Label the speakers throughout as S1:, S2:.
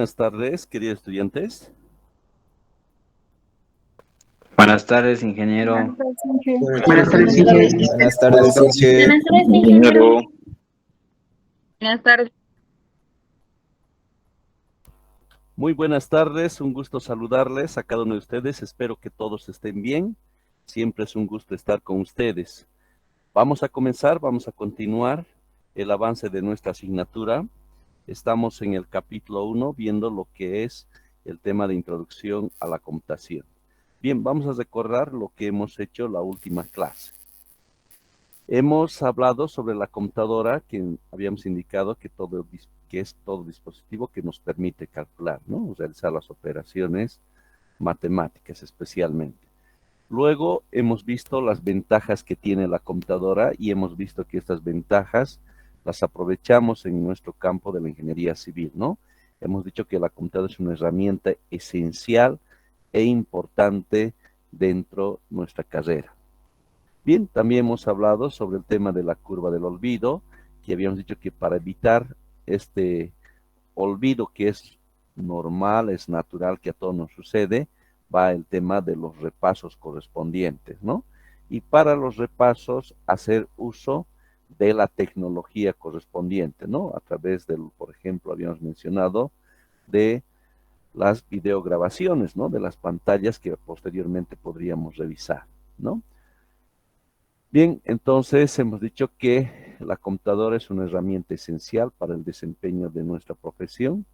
S1: Buenas tardes, queridos estudiantes.
S2: Buenas tardes, ingeniero.
S3: Buenas tardes, Inge.
S4: Buenas tardes, Inge.
S5: Buenas tardes,
S2: Ingeniero.
S5: Buenas tardes.
S1: Muy buenas tardes, un gusto saludarles a cada uno de ustedes. Espero que todos estén bien. Siempre es un gusto estar con ustedes. Vamos a comenzar, vamos a continuar el avance de nuestra asignatura. Estamos en el capítulo 1 viendo lo que es el tema de introducción a la computación. Bien, vamos a recordar lo que hemos hecho la última clase. Hemos hablado sobre la computadora, que habíamos indicado que es todo dispositivo que nos permite calcular, ¿no? Realizar las operaciones matemáticas especialmente. Luego hemos visto las ventajas que tiene la computadora y hemos visto que estas ventajas las aprovechamos en nuestro campo de la ingeniería civil, ¿no? Hemos dicho que la computadora es una herramienta esencial e importante dentro de nuestra carrera. Bien, también hemos hablado sobre el tema de la curva del olvido, que habíamos dicho que para evitar este olvido que es normal, es natural, que a todos nos sucede, va el tema de los repasos correspondientes, ¿no? Y para los repasos, hacer uso de la tecnología correspondiente, ¿no? A través del, por ejemplo, habíamos mencionado, de las videograbaciones, ¿no? De las pantallas que posteriormente podríamos revisar, ¿no? Bien, entonces hemos dicho que la computadora es una herramienta esencial para el desempeño de nuestra profesión.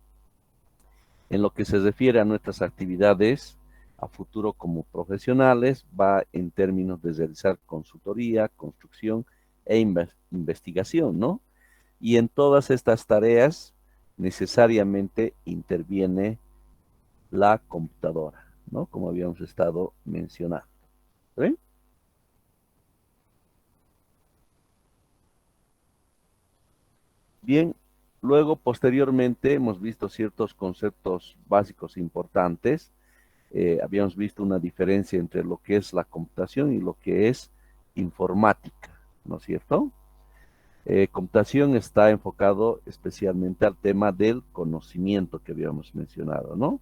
S1: En lo que se refiere a nuestras actividades a futuro como profesionales, va en términos de realizar consultoría, construcción e investigación, ¿no? Y en todas estas tareas necesariamente interviene la computadora, ¿no? Como habíamos estado mencionando. ¿Ven? Bien, luego posteriormente hemos visto ciertos conceptos básicos importantes. Habíamos visto una diferencia entre lo que es la computación y lo que es informática, ¿no es cierto? Computación está enfocado especialmente al tema del conocimiento que habíamos mencionado, ¿no?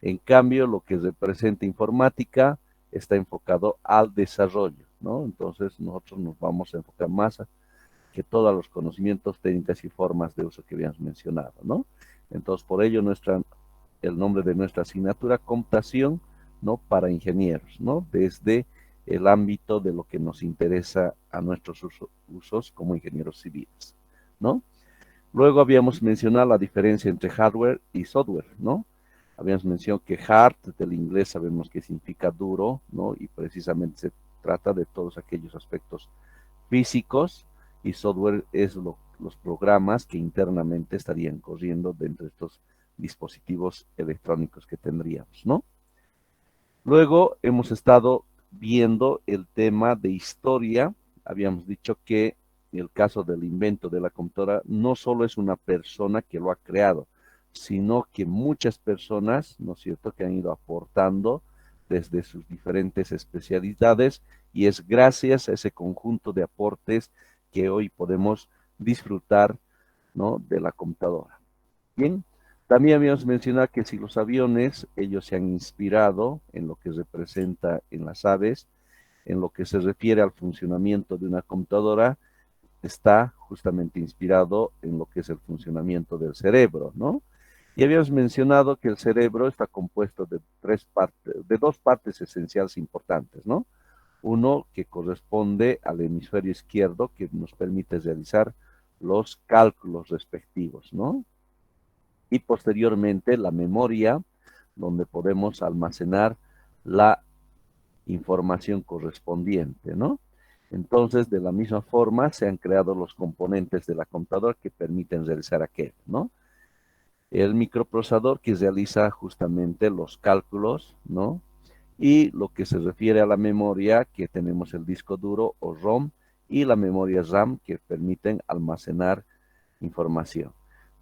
S1: En cambio, lo que representa informática está enfocado al desarrollo, ¿no? Entonces, nosotros nos vamos a enfocar más que todos los conocimientos, técnicas y formas de uso que habíamos mencionado, ¿no? Entonces, por ello, el nombre de nuestra asignatura, computación, ¿no? Para ingenieros, ¿no? Desde el ámbito de lo que nos interesa a nuestros usos como ingenieros civiles, ¿no? Luego habíamos mencionado la diferencia entre hardware y software, ¿no? Habíamos mencionado que hard, del inglés sabemos que significa duro, ¿no? Y precisamente se trata de todos aquellos aspectos físicos, y software es los programas que internamente estarían corriendo dentro de estos dispositivos electrónicos que tendríamos, ¿no? Luego hemos estado viendo el tema de historia. Habíamos dicho que el caso del invento de la computadora no solo es una persona que lo ha creado, sino que muchas personas, ¿no es cierto?, que han ido aportando desde sus diferentes especialidades, y es gracias a ese conjunto de aportes que hoy podemos disfrutar, ¿no?, de la computadora. Bien, también habíamos mencionado que si los aviones, ellos se han inspirado en lo que representa en las aves, en lo que se refiere al funcionamiento de una computadora, está justamente inspirado en lo que es el funcionamiento del cerebro, ¿no? Y habíamos mencionado que el cerebro está compuesto de dos partes esenciales importantes, ¿no? Uno que corresponde al hemisferio izquierdo, que nos permite realizar los cálculos respectivos, ¿no? Y posteriormente la memoria, donde podemos almacenar la información correspondiente, ¿no? Entonces, de la misma forma, se han creado los componentes de la computadora que permiten realizar aquello, ¿no? El microprocesador que realiza justamente los cálculos, ¿no? Y lo que se refiere a la memoria, que tenemos el disco duro o ROM y la memoria RAM, que permiten almacenar información.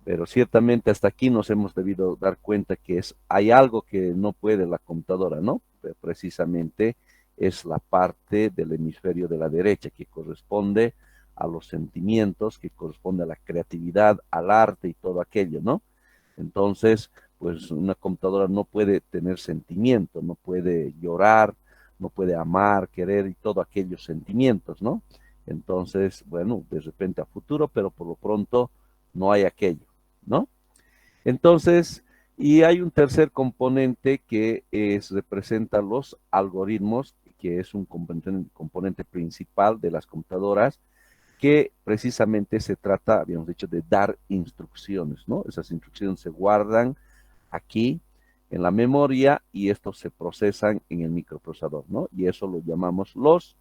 S1: Pero ciertamente hasta aquí nos hemos debido dar cuenta que hay algo que no puede la computadora, ¿no? Pero precisamente es la parte del hemisferio de la derecha, que corresponde a los sentimientos, que corresponde a la creatividad, al arte y todo aquello, ¿no? Entonces, pues una computadora no puede tener sentimiento, no puede llorar, no puede amar, querer y todos aquellos sentimientos, ¿no? Entonces, bueno, de repente a futuro, pero por lo pronto no hay aquello, ¿no? Entonces, y hay un tercer componente que representa los algoritmos, que es un componente principal de las computadoras, que precisamente se trata, habíamos dicho, de dar instrucciones, ¿no? Esas instrucciones se guardan aquí en la memoria y estos se procesan en el microprocesador, ¿no? Y eso lo llamamos los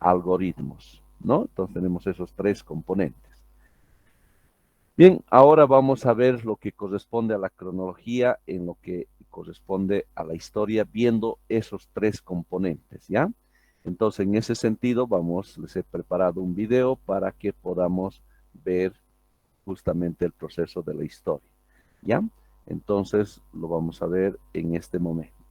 S1: algoritmos, ¿no? Entonces tenemos esos tres componentes. Bien, ahora vamos a ver lo que corresponde a la cronología en lo que corresponde a la historia, viendo esos tres componentes, ¿ya? Entonces, en ese sentido, les he preparado un video para que podamos ver justamente el proceso de la historia, ¿ya? Entonces, lo vamos a ver en este momento.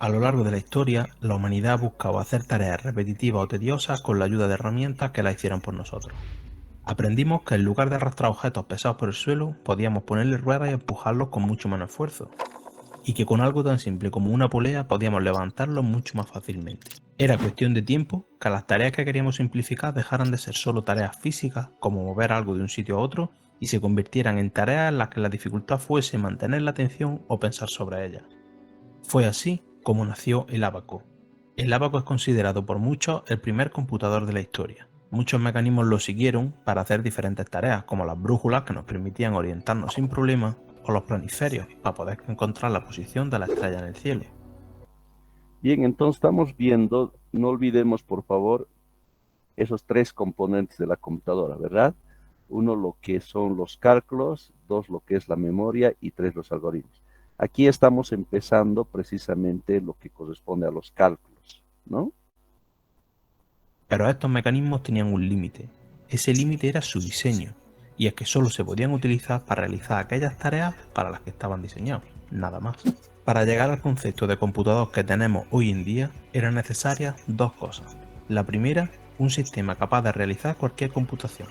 S4: A lo largo de la historia, la humanidad ha buscado hacer tareas repetitivas o tediosas con la ayuda de herramientas que las hicieran por nosotros. Aprendimos que en lugar de arrastrar objetos pesados por el suelo, podíamos ponerle ruedas y empujarlos con mucho menos esfuerzo. Y que con algo tan simple como una polea podíamos levantarlos mucho más fácilmente. Era cuestión de tiempo que las tareas que queríamos simplificar dejaran de ser solo tareas físicas, como mover algo de un sitio a otro, y se convirtieran en tareas en las que la dificultad fuese mantener la atención o pensar sobre ellas. Fue así como nació el ábaco. El ábaco es considerado por muchos el primer computador de la historia. Muchos mecanismos lo siguieron para hacer diferentes tareas, como las brújulas que nos permitían orientarnos sin problemas, o los planisferios para poder encontrar la posición de la estrella en el cielo.
S1: Bien, entonces estamos viendo, no olvidemos por favor, esos tres componentes de la computadora, ¿verdad? Uno, lo que son los cálculos, dos, lo que es la memoria y tres, los algoritmos. Aquí estamos empezando precisamente lo que corresponde a los cálculos, ¿no?
S4: Pero estos mecanismos tenían un límite. Ese límite era su diseño, y es que solo se podían utilizar para realizar aquellas tareas para las que estaban diseñados, nada más. Para llegar al concepto de computador que tenemos hoy en día, eran necesarias dos cosas. La primera, un sistema capaz de realizar cualquier computación.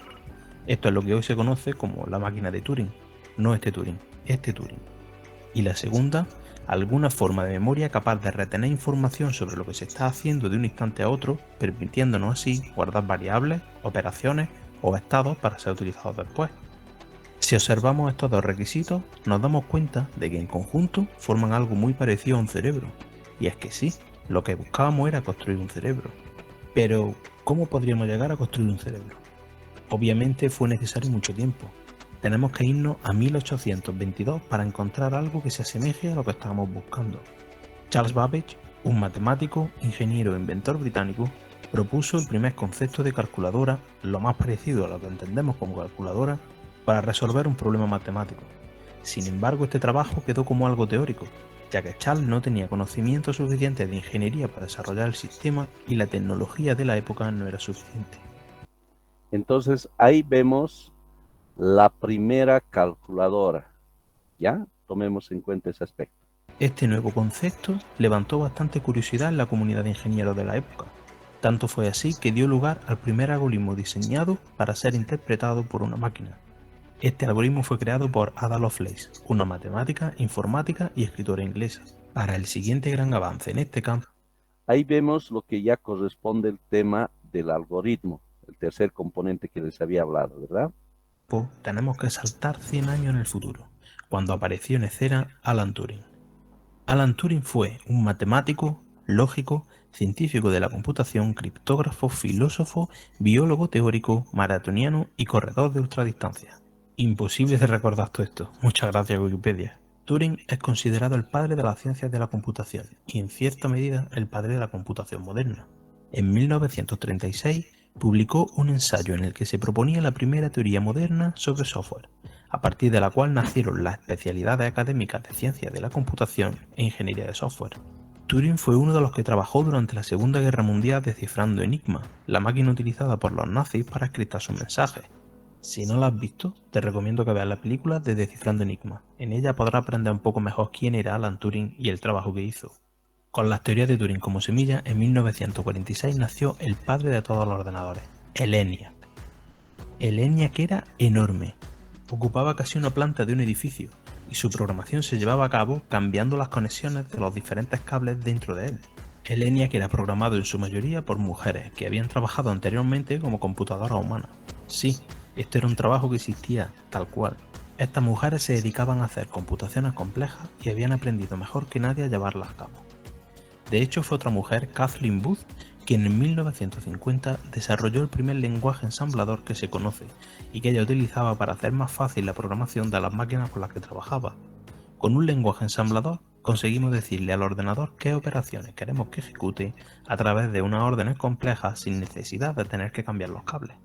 S4: Esto es lo que hoy se conoce como la máquina de Turing. No este Turing, este Turing. Y la segunda, alguna forma de memoria capaz de retener información sobre lo que se está haciendo de un instante a otro, permitiéndonos así guardar variables, operaciones o estados para ser utilizados después. Si observamos estos dos requisitos, nos damos cuenta de que en conjunto forman algo muy parecido a un cerebro. Y es que sí, lo que buscábamos era construir un cerebro. Pero, ¿cómo podríamos llegar a construir un cerebro? Obviamente fue necesario mucho tiempo. Tenemos que irnos a 1822 para encontrar algo que se asemeje a lo que estábamos buscando. Charles Babbage, un matemático, ingeniero e inventor británico, propuso el primer concepto de calculadora, lo más parecido a lo que entendemos como calculadora, para resolver un problema matemático. Sin embargo, este trabajo quedó como algo teórico, ya que Charles no tenía conocimiento suficiente de ingeniería para desarrollar el sistema y la tecnología de la época no era suficiente.
S1: Entonces, ahí vemos la primera calculadora, ¿ya? Tomemos en cuenta ese aspecto.
S4: Este nuevo concepto levantó bastante curiosidad en la comunidad de ingenieros de la época. Tanto fue así que dio lugar al primer algoritmo diseñado para ser interpretado por una máquina. Este algoritmo fue creado por Ada Lovelace, una matemática, informática y escritora inglesa. Para el siguiente gran avance en este campo,
S1: ahí vemos lo que ya corresponde al tema del algoritmo, el tercer componente que les había hablado, ¿verdad?
S4: Tenemos que saltar 100 años en el futuro, cuando apareció en escena Alan Turing. Alan Turing fue un matemático, lógico, científico de la computación, criptógrafo, filósofo, biólogo teórico, maratoniano y corredor de ultradistancia. Imposible de recordar todo esto. Muchas gracias, Wikipedia. Turing es considerado el padre de las ciencias de la computación y en cierta medida el padre de la computación moderna. En 1936 publicó un ensayo en el que se proponía la primera teoría moderna sobre software, a partir de la cual nacieron las especialidades académicas de ciencias de la computación e ingeniería de software. Turing fue uno de los que trabajó durante la Segunda Guerra Mundial descifrando Enigma, la máquina utilizada por los nazis para encriptar sus mensajes. Si no la has visto, te recomiendo que veas la película de Descifrando Enigma. En ella podrás aprender un poco mejor quién era Alan Turing y el trabajo que hizo. Con las teorías de Turing como semilla, en 1946 nació el padre de todos los ordenadores, el ENIAC. El ENIAC era enorme. Ocupaba casi una planta de un edificio y su programación se llevaba a cabo cambiando las conexiones de los diferentes cables dentro de él. El ENIAC era programado en su mayoría por mujeres que habían trabajado anteriormente como computadoras humanas. Sí, este era un trabajo que existía tal cual. Estas mujeres se dedicaban a hacer computaciones complejas y habían aprendido mejor que nadie a llevarlas a cabo. De hecho, fue otra mujer, Kathleen Booth, quien en 1950 desarrolló el primer lenguaje ensamblador que se conoce y que ella utilizaba para hacer más fácil la programación de las máquinas con las que trabajaba. Con un lenguaje ensamblador conseguimos decirle al ordenador qué operaciones queremos que ejecute a través de unas órdenes complejas sin necesidad de tener que cambiar los cables.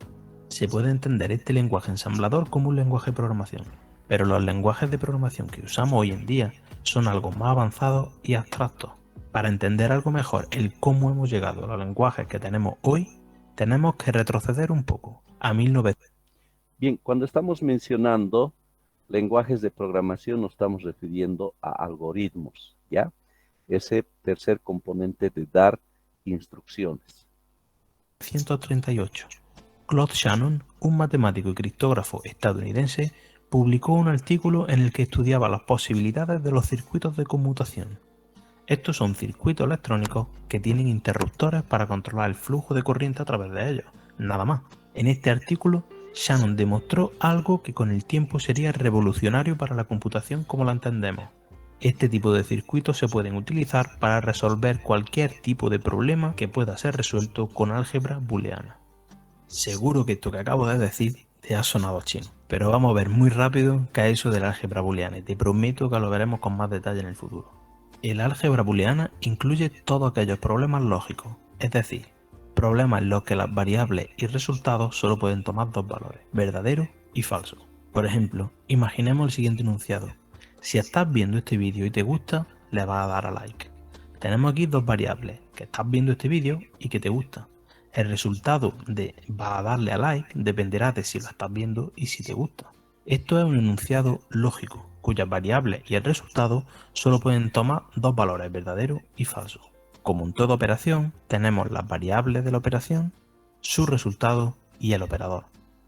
S4: Se puede entender este lenguaje ensamblador como un lenguaje de programación, pero los lenguajes de programación que usamos hoy en día son algo más avanzados y abstractos. Para entender algo mejor el cómo hemos llegado a los lenguajes que tenemos hoy, tenemos que retroceder un poco a 1900.
S1: Bien, cuando estamos mencionando lenguajes de programación nos estamos refiriendo a algoritmos, ¿ya? Ese tercer componente de dar instrucciones.
S4: 1938. Claude Shannon, un matemático y criptógrafo estadounidense, publicó un artículo en el que estudiaba las posibilidades de los circuitos de conmutación. Estos son circuitos electrónicos que tienen interruptores para controlar el flujo de corriente a través de ellos, nada más. En este artículo, Shannon demostró algo que con el tiempo sería revolucionario para la computación como la entendemos. Este tipo de circuitos se pueden utilizar para resolver cualquier tipo de problema que pueda ser resuelto con álgebra booleana. Seguro que esto que acabo de decir te ha sonado chino, pero vamos a ver muy rápido qué es eso del álgebra booleana y te prometo que lo veremos con más detalle en el futuro. El álgebra booleana incluye todos aquellos problemas lógicos, es decir, problemas en los que las variables y resultados solo pueden tomar dos valores, verdadero y falso. Por ejemplo, imaginemos el siguiente enunciado. Si estás viendo este vídeo y te gusta, le vas a dar a like. Tenemos aquí dos variables, que estás viendo este vídeo y que te gusta. El resultado de va a darle a like dependerá de si lo estás viendo y si te gusta. Esto es un enunciado lógico, cuyas variables y el resultado solo pueden tomar dos valores, verdadero y falso. Como en toda operación, tenemos las variables de la operación, su resultado y el operador.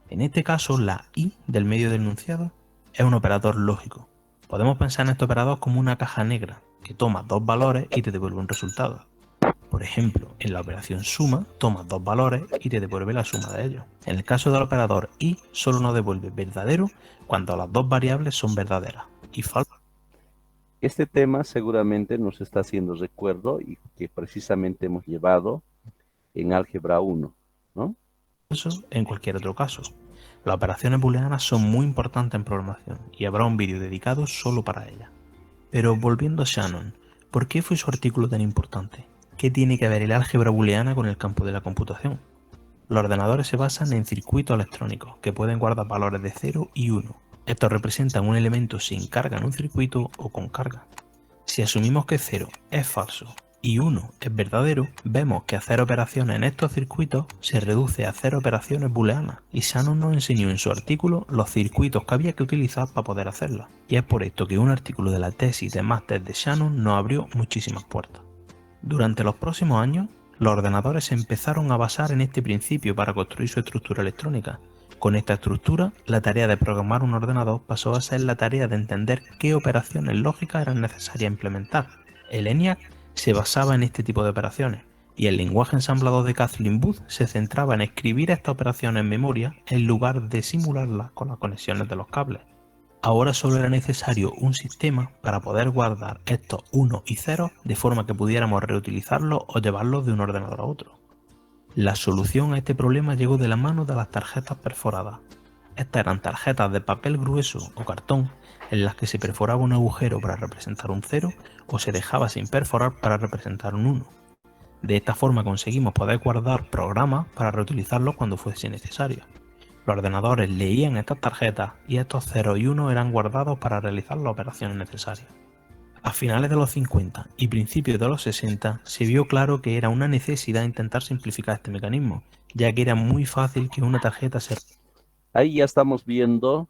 S4: En este caso, la i del medio del enunciado es un operador lógico. Podemos pensar en este operador como una caja negra, que toma dos valores y te devuelve un resultado. Por ejemplo, en la operación suma, tomas dos valores y te devuelve la suma de ellos. En el caso del operador i, solo nos devuelve verdadero cuando las dos variables son verdaderas y falso.
S1: Este tema seguramente nos está haciendo recuerdo y que precisamente hemos llevado en álgebra 1, ¿no?
S4: Eso en cualquier otro caso. Las operaciones booleanas son muy importantes en programación y habrá un vídeo dedicado solo para ellas. Pero volviendo a Shannon, ¿por qué fue su artículo tan importante? ¿Qué tiene que ver el álgebra booleana con el campo de la computación? Los ordenadores se basan en circuitos electrónicos que pueden guardar valores de 0 y 1. Estos representan un elemento sin carga en un circuito o con carga. Si asumimos que 0 es falso y 1 es verdadero, vemos que hacer operaciones en estos circuitos se reduce a hacer operaciones booleanas, y Shannon nos enseñó en su artículo los circuitos que había que utilizar para poder hacerlas. Y es por esto que un artículo de la tesis de máster de Shannon nos abrió muchísimas puertas. Durante los próximos años, los ordenadores se empezaron a basar en este principio para construir su estructura electrónica. Con esta estructura, la tarea de programar un ordenador pasó a ser la tarea de entender qué operaciones lógicas eran necesarias implementar. El ENIAC se basaba en este tipo de operaciones, y el lenguaje ensamblador de Kathleen Booth se centraba en escribir estas operaciones en memoria en lugar de simularlas con las conexiones de los cables. Ahora solo era necesario un sistema para poder guardar estos 1 y 0 de forma que pudiéramos reutilizarlos o llevarlos de un ordenador a otro. La solución a este problema llegó de la mano de las tarjetas perforadas. Estas eran tarjetas de papel grueso o cartón en las que se perforaba un agujero para representar un 0 o se dejaba sin perforar para representar un 1. De esta forma conseguimos poder guardar programas para reutilizarlos cuando fuese necesario. Los ordenadores leían estas tarjetas y estos 0 y 1 eran guardados para realizar las operaciones necesarias. A finales de los 50 y principios de los 60 se vio claro que era una necesidad intentar simplificar este mecanismo, ya que era muy fácil que una tarjeta se...
S1: Ahí ya estamos viendo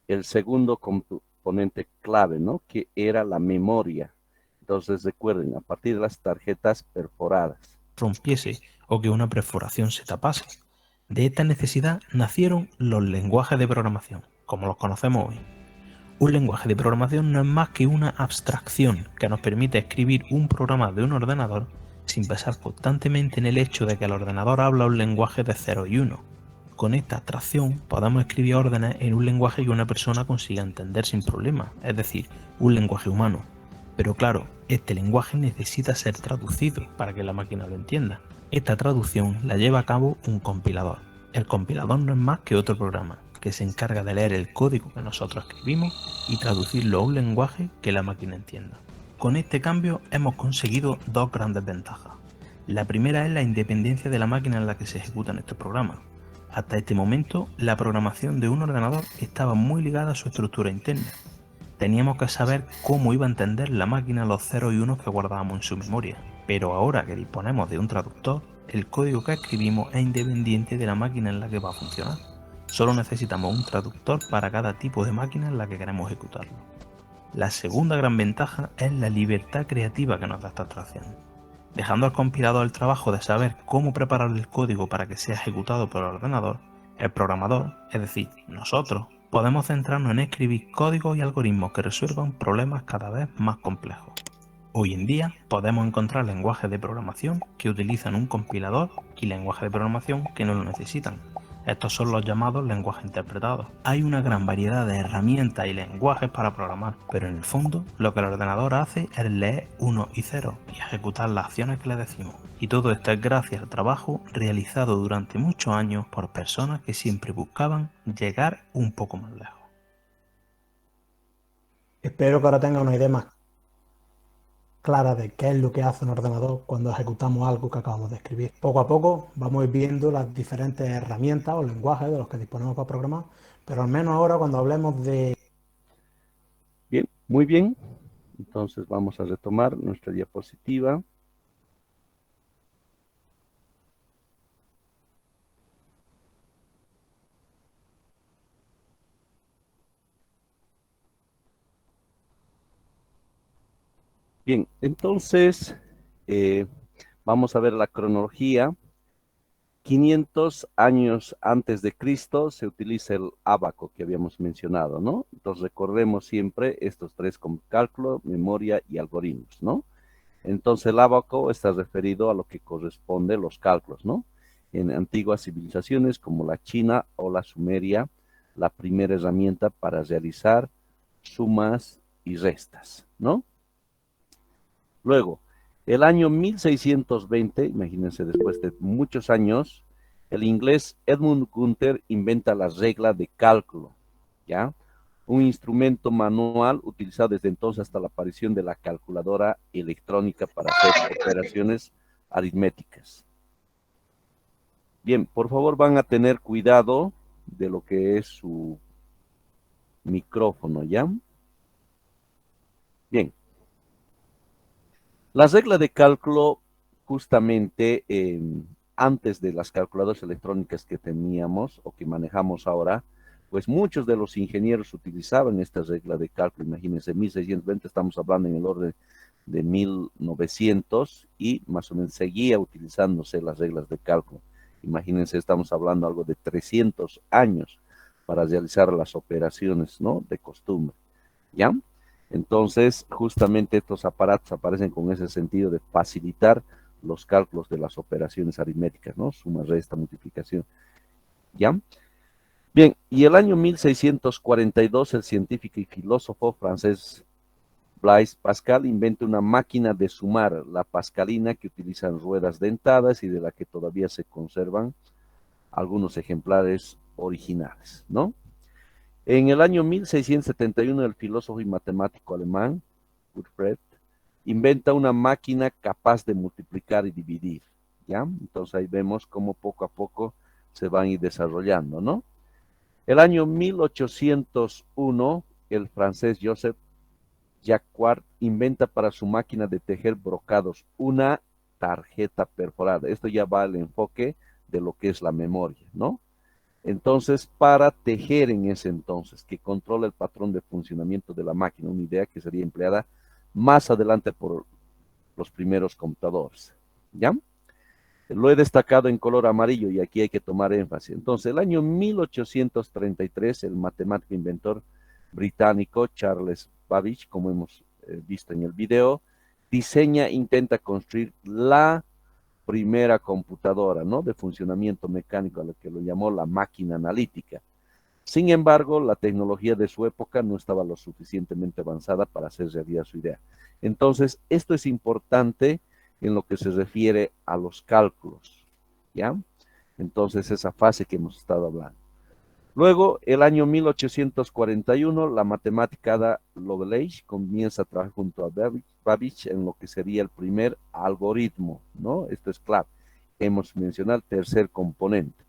S1: el segundo componente clave, ¿no? Que era la memoria. Entonces recuerden, a partir de las tarjetas perforadas.
S4: rompiese o que una perforación se tapase. De esta necesidad nacieron los lenguajes de programación, como los conocemos hoy. Un lenguaje de programación no es más que una abstracción que nos permite escribir un programa de un ordenador sin pensar constantemente en el hecho de que el ordenador habla un lenguaje de 0 y 1. Con esta abstracción podemos escribir órdenes en un lenguaje que una persona consiga entender sin problema, es decir, un lenguaje humano. Pero claro, este lenguaje necesita ser traducido para que la máquina lo entienda. Esta traducción la lleva a cabo un compilador. El compilador no es más que otro programa que se encarga de leer el código que nosotros escribimos y traducirlo a un lenguaje que la máquina entienda. Con este cambio hemos conseguido dos grandes ventajas. La primera es la independencia de la máquina en la que se ejecutan estos programas. Hasta este momento, la programación de un ordenador estaba muy ligada a su estructura interna. Teníamos que saber cómo iba a entender la máquina los ceros y unos que guardábamos en su memoria. Pero ahora que disponemos de un traductor, el código que escribimos es independiente de la máquina en la que va a funcionar. Solo necesitamos un traductor para cada tipo de máquina en la que queremos ejecutarlo. La segunda gran ventaja es la libertad creativa que nos da esta abstracción. Dejando al compilador el trabajo de saber cómo preparar el código para que sea ejecutado por el ordenador, el programador, es decir, nosotros, podemos centrarnos en escribir códigos y algoritmos que resuelvan problemas cada vez más complejos. Hoy en día podemos encontrar lenguajes de programación que utilizan un compilador y lenguajes de programación que no lo necesitan. Estos son los llamados lenguajes interpretados. Hay una gran variedad de herramientas y lenguajes para programar, pero en el fondo lo que el ordenador hace es leer 1 y 0 y ejecutar las acciones que le decimos. Y todo esto es gracias al trabajo realizado durante muchos años por personas que siempre buscaban llegar un poco más lejos.
S6: Espero que ahora tengan una idea más clara de qué es lo que hace un ordenador cuando ejecutamos algo que acabamos de escribir. Poco a poco vamos a ir viendo las diferentes herramientas o lenguajes de los que disponemos para programar, pero al menos ahora cuando hablemos de...
S1: Bien, muy bien. Entonces vamos a retomar nuestra diapositiva. Bien, entonces vamos a ver la cronología. 500 años antes de Cristo se utiliza el ábaco que habíamos mencionado, ¿no? Entonces recordemos siempre estos tres como cálculo, memoria y algoritmos, ¿no? Entonces el ábaco está referido a lo que corresponde a los cálculos, ¿no? En antiguas civilizaciones como la China o la Sumeria, la primera herramienta para realizar sumas y restas, ¿no? Luego, el año 1620, imagínense después de muchos años, el inglés Edmund Gunther inventa la regla de cálculo, ¿ya? Un instrumento manual utilizado desde entonces hasta la aparición de la calculadora electrónica para hacer operaciones aritméticas. Bien, por favor van a tener cuidado de lo que es su micrófono, ¿ya? Bien. La regla de cálculo, justamente antes de las calculadoras electrónicas que teníamos o que manejamos ahora, pues muchos de los ingenieros utilizaban esta regla de cálculo. Imagínense, 1620, estamos hablando en el orden de 1900 y más o menos seguía utilizándose las reglas de cálculo. Imagínense, estamos hablando algo de 300 años para realizar las operaciones, ¿no? De costumbre, ¿ya? Entonces, justamente estos aparatos aparecen con ese sentido de facilitar los cálculos de las operaciones aritméticas, ¿no? Suma, resta, multiplicación, ¿ya? Bien, y el año 1642, el científico y filósofo francés Blaise Pascal inventa una máquina de sumar, la pascalina, que utilizan ruedas dentadas y de la que todavía se conservan algunos ejemplares originales, ¿no? En el año 1671, el filósofo y matemático alemán, Gottfried, inventa una máquina capaz de multiplicar y dividir, ¿ya? Entonces ahí vemos cómo poco a poco se van a ir desarrollando, ¿no? El año 1801, el francés Joseph Jacquard inventa para su máquina de tejer brocados una tarjeta perforada. Esto ya va al enfoque de lo que es la memoria, ¿no? Entonces, para tejer en ese entonces, que controla el patrón de funcionamiento de la máquina, una idea que sería empleada más adelante por los primeros computadores, ¿ya? Lo he destacado en color amarillo y aquí hay que tomar énfasis. Entonces, el año 1833, el matemático inventor británico Charles Babbage, como hemos visto en el video, diseña, intenta construir la primera computadora, ¿no? De funcionamiento mecánico, a lo que lo llamó la máquina analítica. Sin embargo, la tecnología de su época no estaba lo suficientemente avanzada para hacer realidad su idea. Entonces, esto es importante en lo que se refiere a los cálculos, ¿ya? Entonces, esa fase que hemos estado hablando. Luego, el año 1841, la matemática Ada Lovelace comienza a trabajar junto a Babbage en lo que sería el primer algoritmo, ¿no? Esto es clave. Hemos mencionado el tercer componente,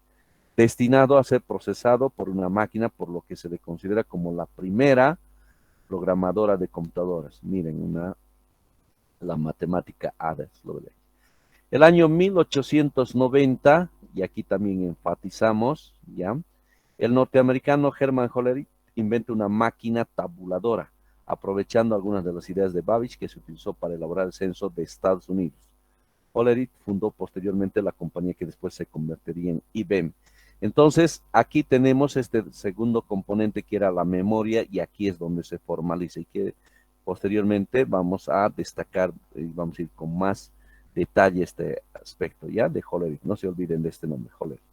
S1: destinado a ser procesado por una máquina, por lo que se le considera como la primera programadora de computadoras. Miren, la matemática Ada Lovelace. El año 1890, y aquí también enfatizamos, ¿ya? El norteamericano Herman Hollerith inventa una máquina tabuladora, aprovechando algunas de las ideas de Babbage que se utilizó para elaborar el censo de Estados Unidos. Hollerith fundó posteriormente la compañía que después se convertiría en IBM. Entonces, aquí tenemos este segundo componente que era la memoria y aquí es donde se formaliza y que posteriormente vamos a destacar y vamos a ir con más detalle este aspecto, ¿ya? De Hollerith. No se olviden de este nombre, Hollerith.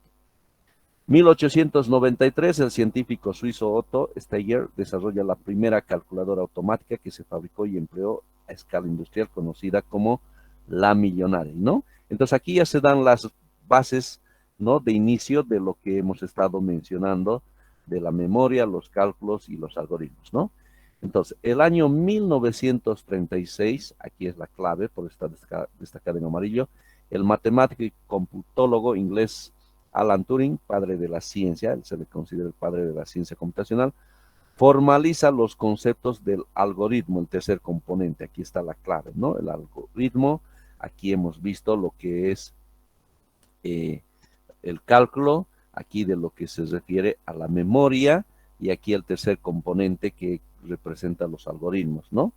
S1: 1893, el científico suizo Otto Steiger desarrolla la primera calculadora automática que se fabricó y empleó a escala industrial, conocida como la millonaria, ¿no? Entonces aquí ya se dan las bases, ¿no? De inicio de lo que hemos estado mencionando, de la memoria, los cálculos y los algoritmos, ¿no? Entonces, el año 1936, aquí es la clave, por estar destacada en amarillo, el matemático y computólogo inglés Alan Turing, padre de la ciencia, él se le considera el padre de la ciencia computacional, formaliza los conceptos del algoritmo, el tercer componente. Aquí está la clave, ¿no? El algoritmo, aquí hemos visto lo que es el cálculo, aquí de lo que se refiere a la memoria, y aquí el tercer componente que representa los algoritmos, ¿no?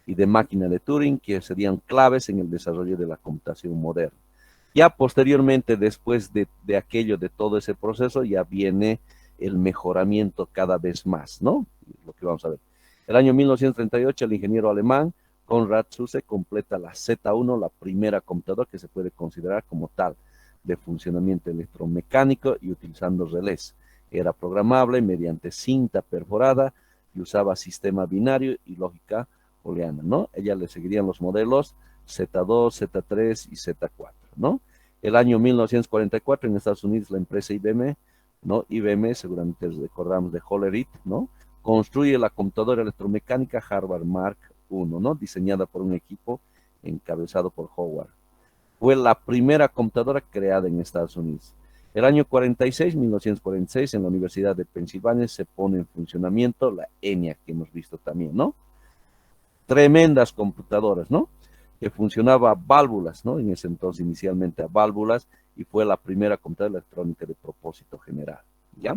S1: Y de máquina de Turing, que serían claves en el desarrollo de la computación moderna. Ya posteriormente, después de aquello, de todo ese proceso, ya viene el mejoramiento cada vez más, ¿no? Lo que vamos a ver. El año 1938, el ingeniero alemán Konrad Zuse completa la Z1, la primera computadora que se puede considerar como tal, de funcionamiento electromecánico y utilizando relés. Era programable mediante cinta perforada y usaba sistema binario y lógica booleana, ¿no? Ella le seguirían los modelos Z2, Z3 y Z4, ¿no? El año 1944 en Estados Unidos la empresa IBM, ¿no? IBM, seguramente recordamos de Hollerith, ¿no? Construye la computadora electromecánica Harvard Mark I, ¿no? Diseñada por un equipo encabezado por Howard. Fue la primera computadora creada en Estados Unidos. El año 1946, en la Universidad de Pensilvania se pone en funcionamiento la ENIAC que hemos visto también, ¿no? Tremendas computadoras, ¿no? Que funcionaba a válvulas, ¿no? En ese entonces inicialmente a válvulas y fue la primera computadora electrónica de propósito general, ¿ya?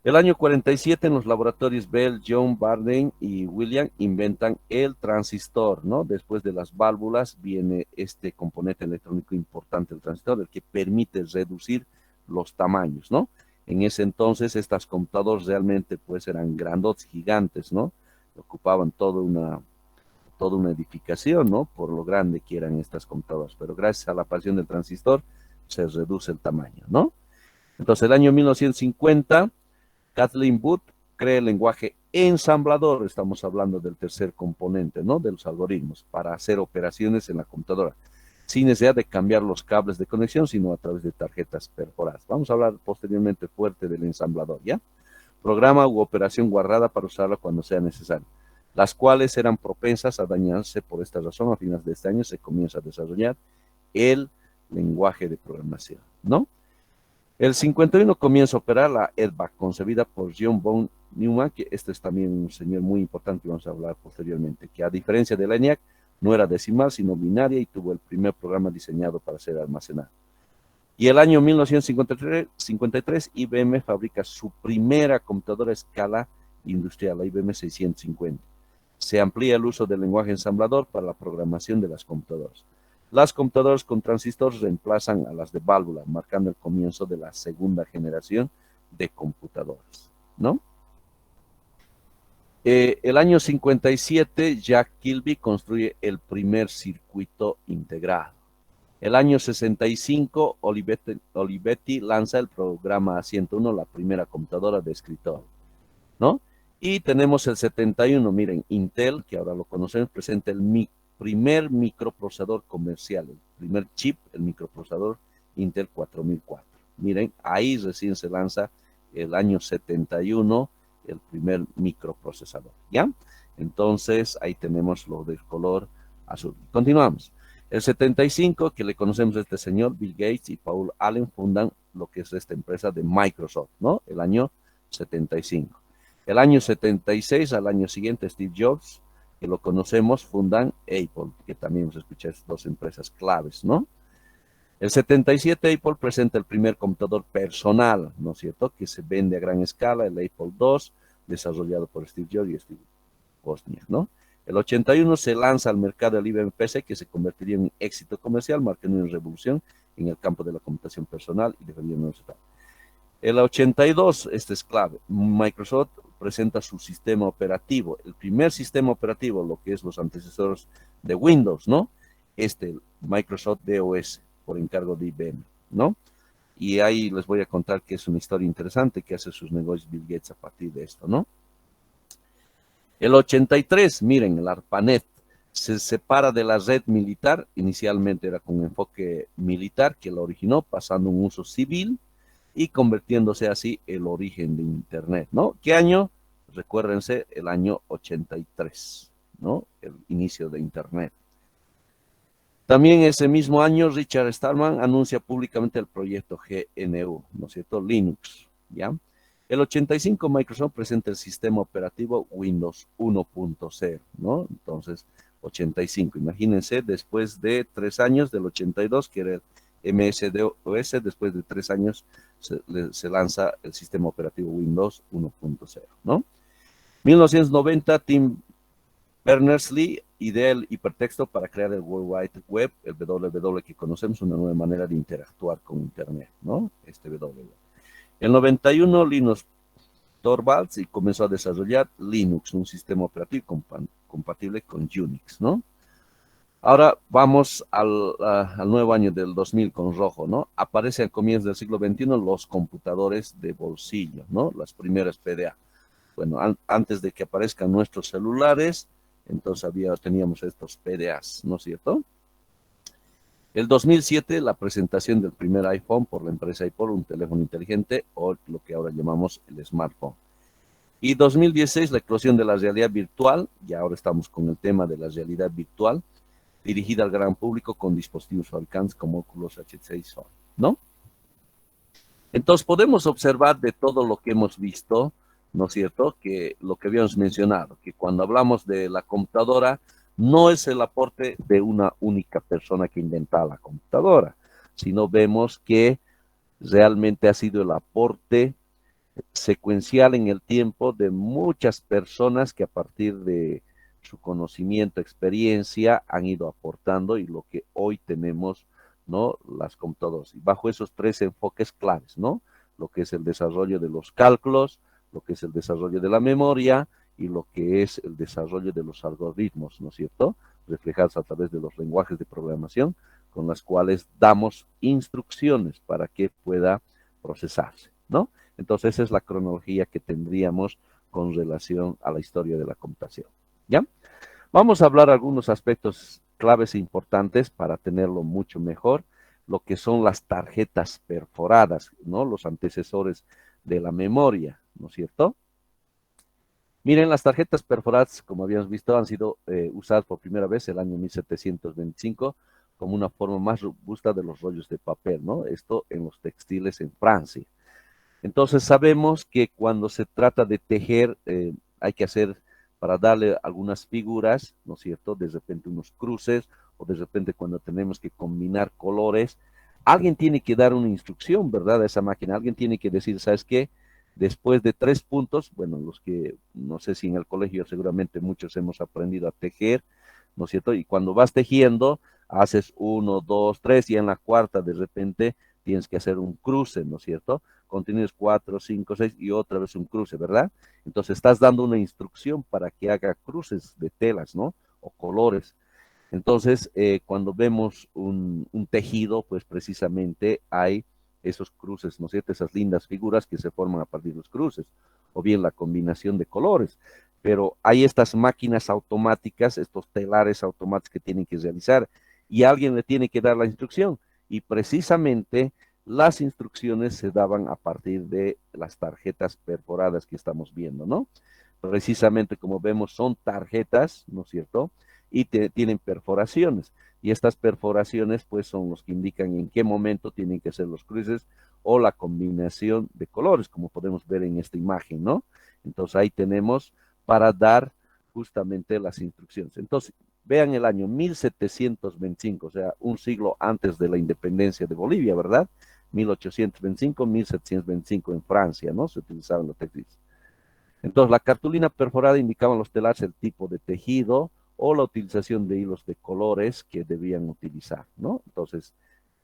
S1: El año 47 en los laboratorios Bell, John, Bardeen y William inventan el transistor, ¿no? Después de las válvulas viene este componente electrónico importante, el transistor, el que permite reducir los tamaños, ¿no? En ese entonces estas computadoras realmente pues eran grandotes, gigantes, ¿no? Ocupaban toda una edificación, ¿no? Por lo grande que eran estas computadoras, pero gracias a la aparición del transistor se reduce el tamaño, ¿no? Entonces el año 1950 Kathleen Booth crea el lenguaje ensamblador, estamos hablando del tercer componente, ¿no? De los algoritmos, para hacer operaciones en la computadora, sin necesidad de cambiar los cables de conexión, sino a través de tarjetas perforadas. Vamos a hablar posteriormente fuerte del ensamblador, ¿ya? Programa u operación guardada para usarla cuando sea necesario, las cuales eran propensas a dañarse. Por esta razón, a finales de este año se comienza a desarrollar el lenguaje de programación, ¿no? El 51 comienza a operar la EDVAC, concebida por John von Newman, que este es también un señor muy importante que vamos a hablar posteriormente, que a diferencia del ENIAC, no era decimal, sino binaria y tuvo el primer programa diseñado para ser almacenado. Y el año 1953, IBM fabrica su primera computadora a escala industrial, la IBM 650. Se amplía el uso del lenguaje ensamblador para la programación de las computadoras. Las computadoras con transistores reemplazan a las de válvula, marcando el comienzo de la segunda generación de computadoras, ¿no? El año 57, Jack Kilby construye el primer circuito integrado. El año 65, Olivetti lanza el programa 101, la primera computadora de escritorio, ¿no? Y tenemos el 71, miren, Intel, que ahora lo conocemos, presenta el primer microprocesador comercial, el primer chip, el microprocesador Intel 4004. Miren, ahí recién se lanza el año 71 el primer microprocesador, ¿ya? Entonces, ahí tenemos lo del color azul. Continuamos. El 75, que le conocemos a este señor, Bill Gates y Paul Allen, fundan lo que es esta empresa de Microsoft, ¿no? El año 75. El año 76, al año siguiente, Steve Jobs, que lo conocemos, fundan Apple, que también hemos escuchado estas dos empresas claves, ¿no? El 77, Apple presenta el primer computador personal, ¿no es cierto?, que se vende a gran escala, el Apple II, desarrollado por Steve Jobs y Steve Wozniak, ¿no? El 81 se lanza al mercado el IBM PC, que se convertiría en un éxito comercial, marcando una revolución en el campo de la computación personal y de universidad. El 82, este es clave, Microsoft presenta su sistema operativo, el primer sistema operativo, lo que es los antecesores de Windows, ¿no? Microsoft DOS, por encargo de IBM, ¿no? Y ahí les voy a contar que es una historia interesante que hace sus negocios Bill Gates a partir de esto, ¿no? El 83, miren, el ARPANET se separa de la red militar, inicialmente era con enfoque militar que la originó, pasando a un uso civil y convirtiéndose así el origen de Internet, ¿no? ¿Qué año? Recuérdense, el año 83, ¿no? El inicio de Internet. También ese mismo año, Richard Stallman anuncia públicamente el proyecto GNU, ¿no es cierto? Linux, ¿ya? El 85, Microsoft presenta el sistema operativo Windows 1.0, ¿no? Entonces, 85, imagínense, después de 3 años, del 82, que era el MS-DOS, después de 3 años se lanza el sistema operativo Windows 1.0, ¿no? 1990, Tim Berners-Lee idea el hipertexto para crear el World Wide Web, el WWW que conocemos, una nueva manera de interactuar con Internet, ¿no? WWW. El 91, Linus Torvalds y comenzó a desarrollar Linux, un sistema operativo compatible con Unix, ¿no? Ahora vamos al nuevo año del 2000 con rojo, ¿no? Aparece a comienzos del siglo XXI los computadores de bolsillo, ¿no? Las primeras PDA. Bueno, antes de que aparezcan nuestros celulares, entonces teníamos estos PDAs, ¿no es cierto? El 2007, la presentación del primer iPhone por la empresa Apple, un teléfono inteligente, o lo que ahora llamamos el smartphone. Y 2016, la eclosión de la realidad virtual, y ahora estamos con el tema de la realidad virtual, dirigida al gran público con dispositivos fabricantes como Oculus H6, ¿no? Entonces podemos observar de todo lo que hemos visto, ¿no es cierto?, que lo que habíamos mencionado, que cuando hablamos de la computadora, no es el aporte de una única persona que inventa la computadora, sino vemos que realmente ha sido el aporte secuencial en el tiempo de muchas personas que a partir de su conocimiento, experiencia, han ido aportando y lo que hoy tenemos, ¿no?, las computadoras. Y bajo esos 3 enfoques claves, ¿no?, lo que es el desarrollo de los cálculos, lo que es el desarrollo de la memoria y lo que es el desarrollo de los algoritmos, ¿no es cierto?, reflejados a través de los lenguajes de programación con los cuales damos instrucciones para que pueda procesarse, ¿no? Entonces esa es la cronología que tendríamos con relación a la historia de la computación, ¿ya? Vamos a hablar algunos aspectos claves e importantes para tenerlo mucho mejor, lo que son las tarjetas perforadas, ¿no?, los antecesores de la memoria, ¿no es cierto? Miren, las tarjetas perforadas, como habíamos visto, han sido usadas por primera vez el año 1725 como una forma más robusta de los rollos de papel, ¿no? Esto en los textiles en Francia. Entonces sabemos que cuando se trata de tejer, hay que hacer, para darle algunas figuras, ¿no es cierto? De repente unos cruces, o de repente cuando tenemos que combinar colores, alguien tiene que dar una instrucción, ¿verdad? A esa máquina, alguien tiene que decir, ¿sabes qué? Después de 3 puntos, bueno, los que, no sé si en el colegio seguramente muchos hemos aprendido a tejer, ¿no es cierto? Y cuando vas tejiendo, haces 1, 2, 3, y en la cuarta de repente tienes que hacer un cruce, ¿no es cierto? Continúes 4, 5, 6 y otra vez un cruce, ¿verdad? Entonces estás dando una instrucción para que haga cruces de telas, ¿no? O colores. Entonces, cuando vemos un tejido, pues precisamente hay esos cruces, ¿no es cierto? Esas lindas figuras que se forman a partir de los cruces, o bien la combinación de colores. Pero hay estas máquinas automáticas, estos telares automáticos que tienen que realizar, y alguien le tiene que dar la instrucción. Y precisamente las instrucciones se daban a partir de las tarjetas perforadas que estamos viendo, ¿no? Precisamente como vemos son tarjetas, ¿no es cierto? Y tienen perforaciones. Y estas perforaciones pues son los que indican en qué momento tienen que ser los cruces o la combinación de colores, como podemos ver en esta imagen, ¿no? Entonces ahí tenemos para dar justamente las instrucciones. Entonces, vean el año 1725, o sea, un siglo antes de la independencia de Bolivia, ¿verdad? 1825, 1725 en Francia, ¿no? Se utilizaban los textiles. Entonces, la cartulina perforada indicaba los telares el tipo de tejido o la utilización de hilos de colores que debían utilizar, ¿no? Entonces,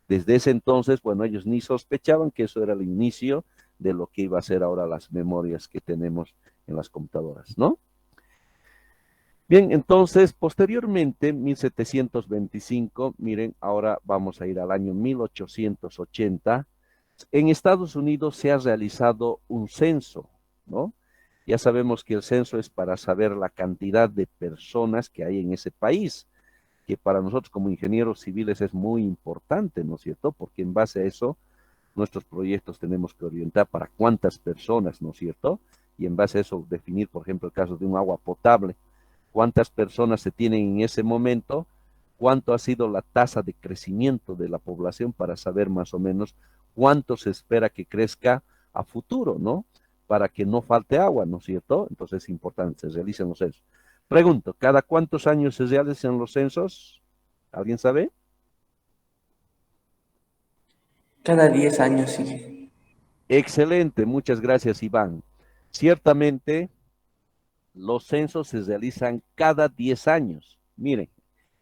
S1: desde ese entonces, bueno, ellos ni sospechaban que eso era el inicio de lo que iba a ser ahora las memorias que tenemos en las computadoras, ¿no? Bien, entonces, posteriormente, 1725, miren, ahora vamos a ir al año 1880. En Estados Unidos se ha realizado un censo, ¿no? Ya sabemos que el censo es para saber la cantidad de personas que hay en ese país, que para nosotros como ingenieros civiles es muy importante, ¿no es cierto? Porque en base a eso, nuestros proyectos tenemos que orientar para cuántas personas, ¿no es cierto? Y en base a eso definir, por ejemplo, el caso de un agua potable, cuántas personas se tienen en ese momento, cuánto ha sido la tasa de crecimiento de la población para saber más o menos cuánto se espera que crezca a futuro, ¿no? Para que no falte agua, ¿no es cierto? Entonces es importante, se realicen los censos. Pregunto, ¿cada cuántos años se realizan los censos? ¿Alguien sabe?
S3: Cada 10 años, sí.
S1: Excelente, muchas gracias, Iván. Ciertamente, los censos se realizan cada 10 años. Miren,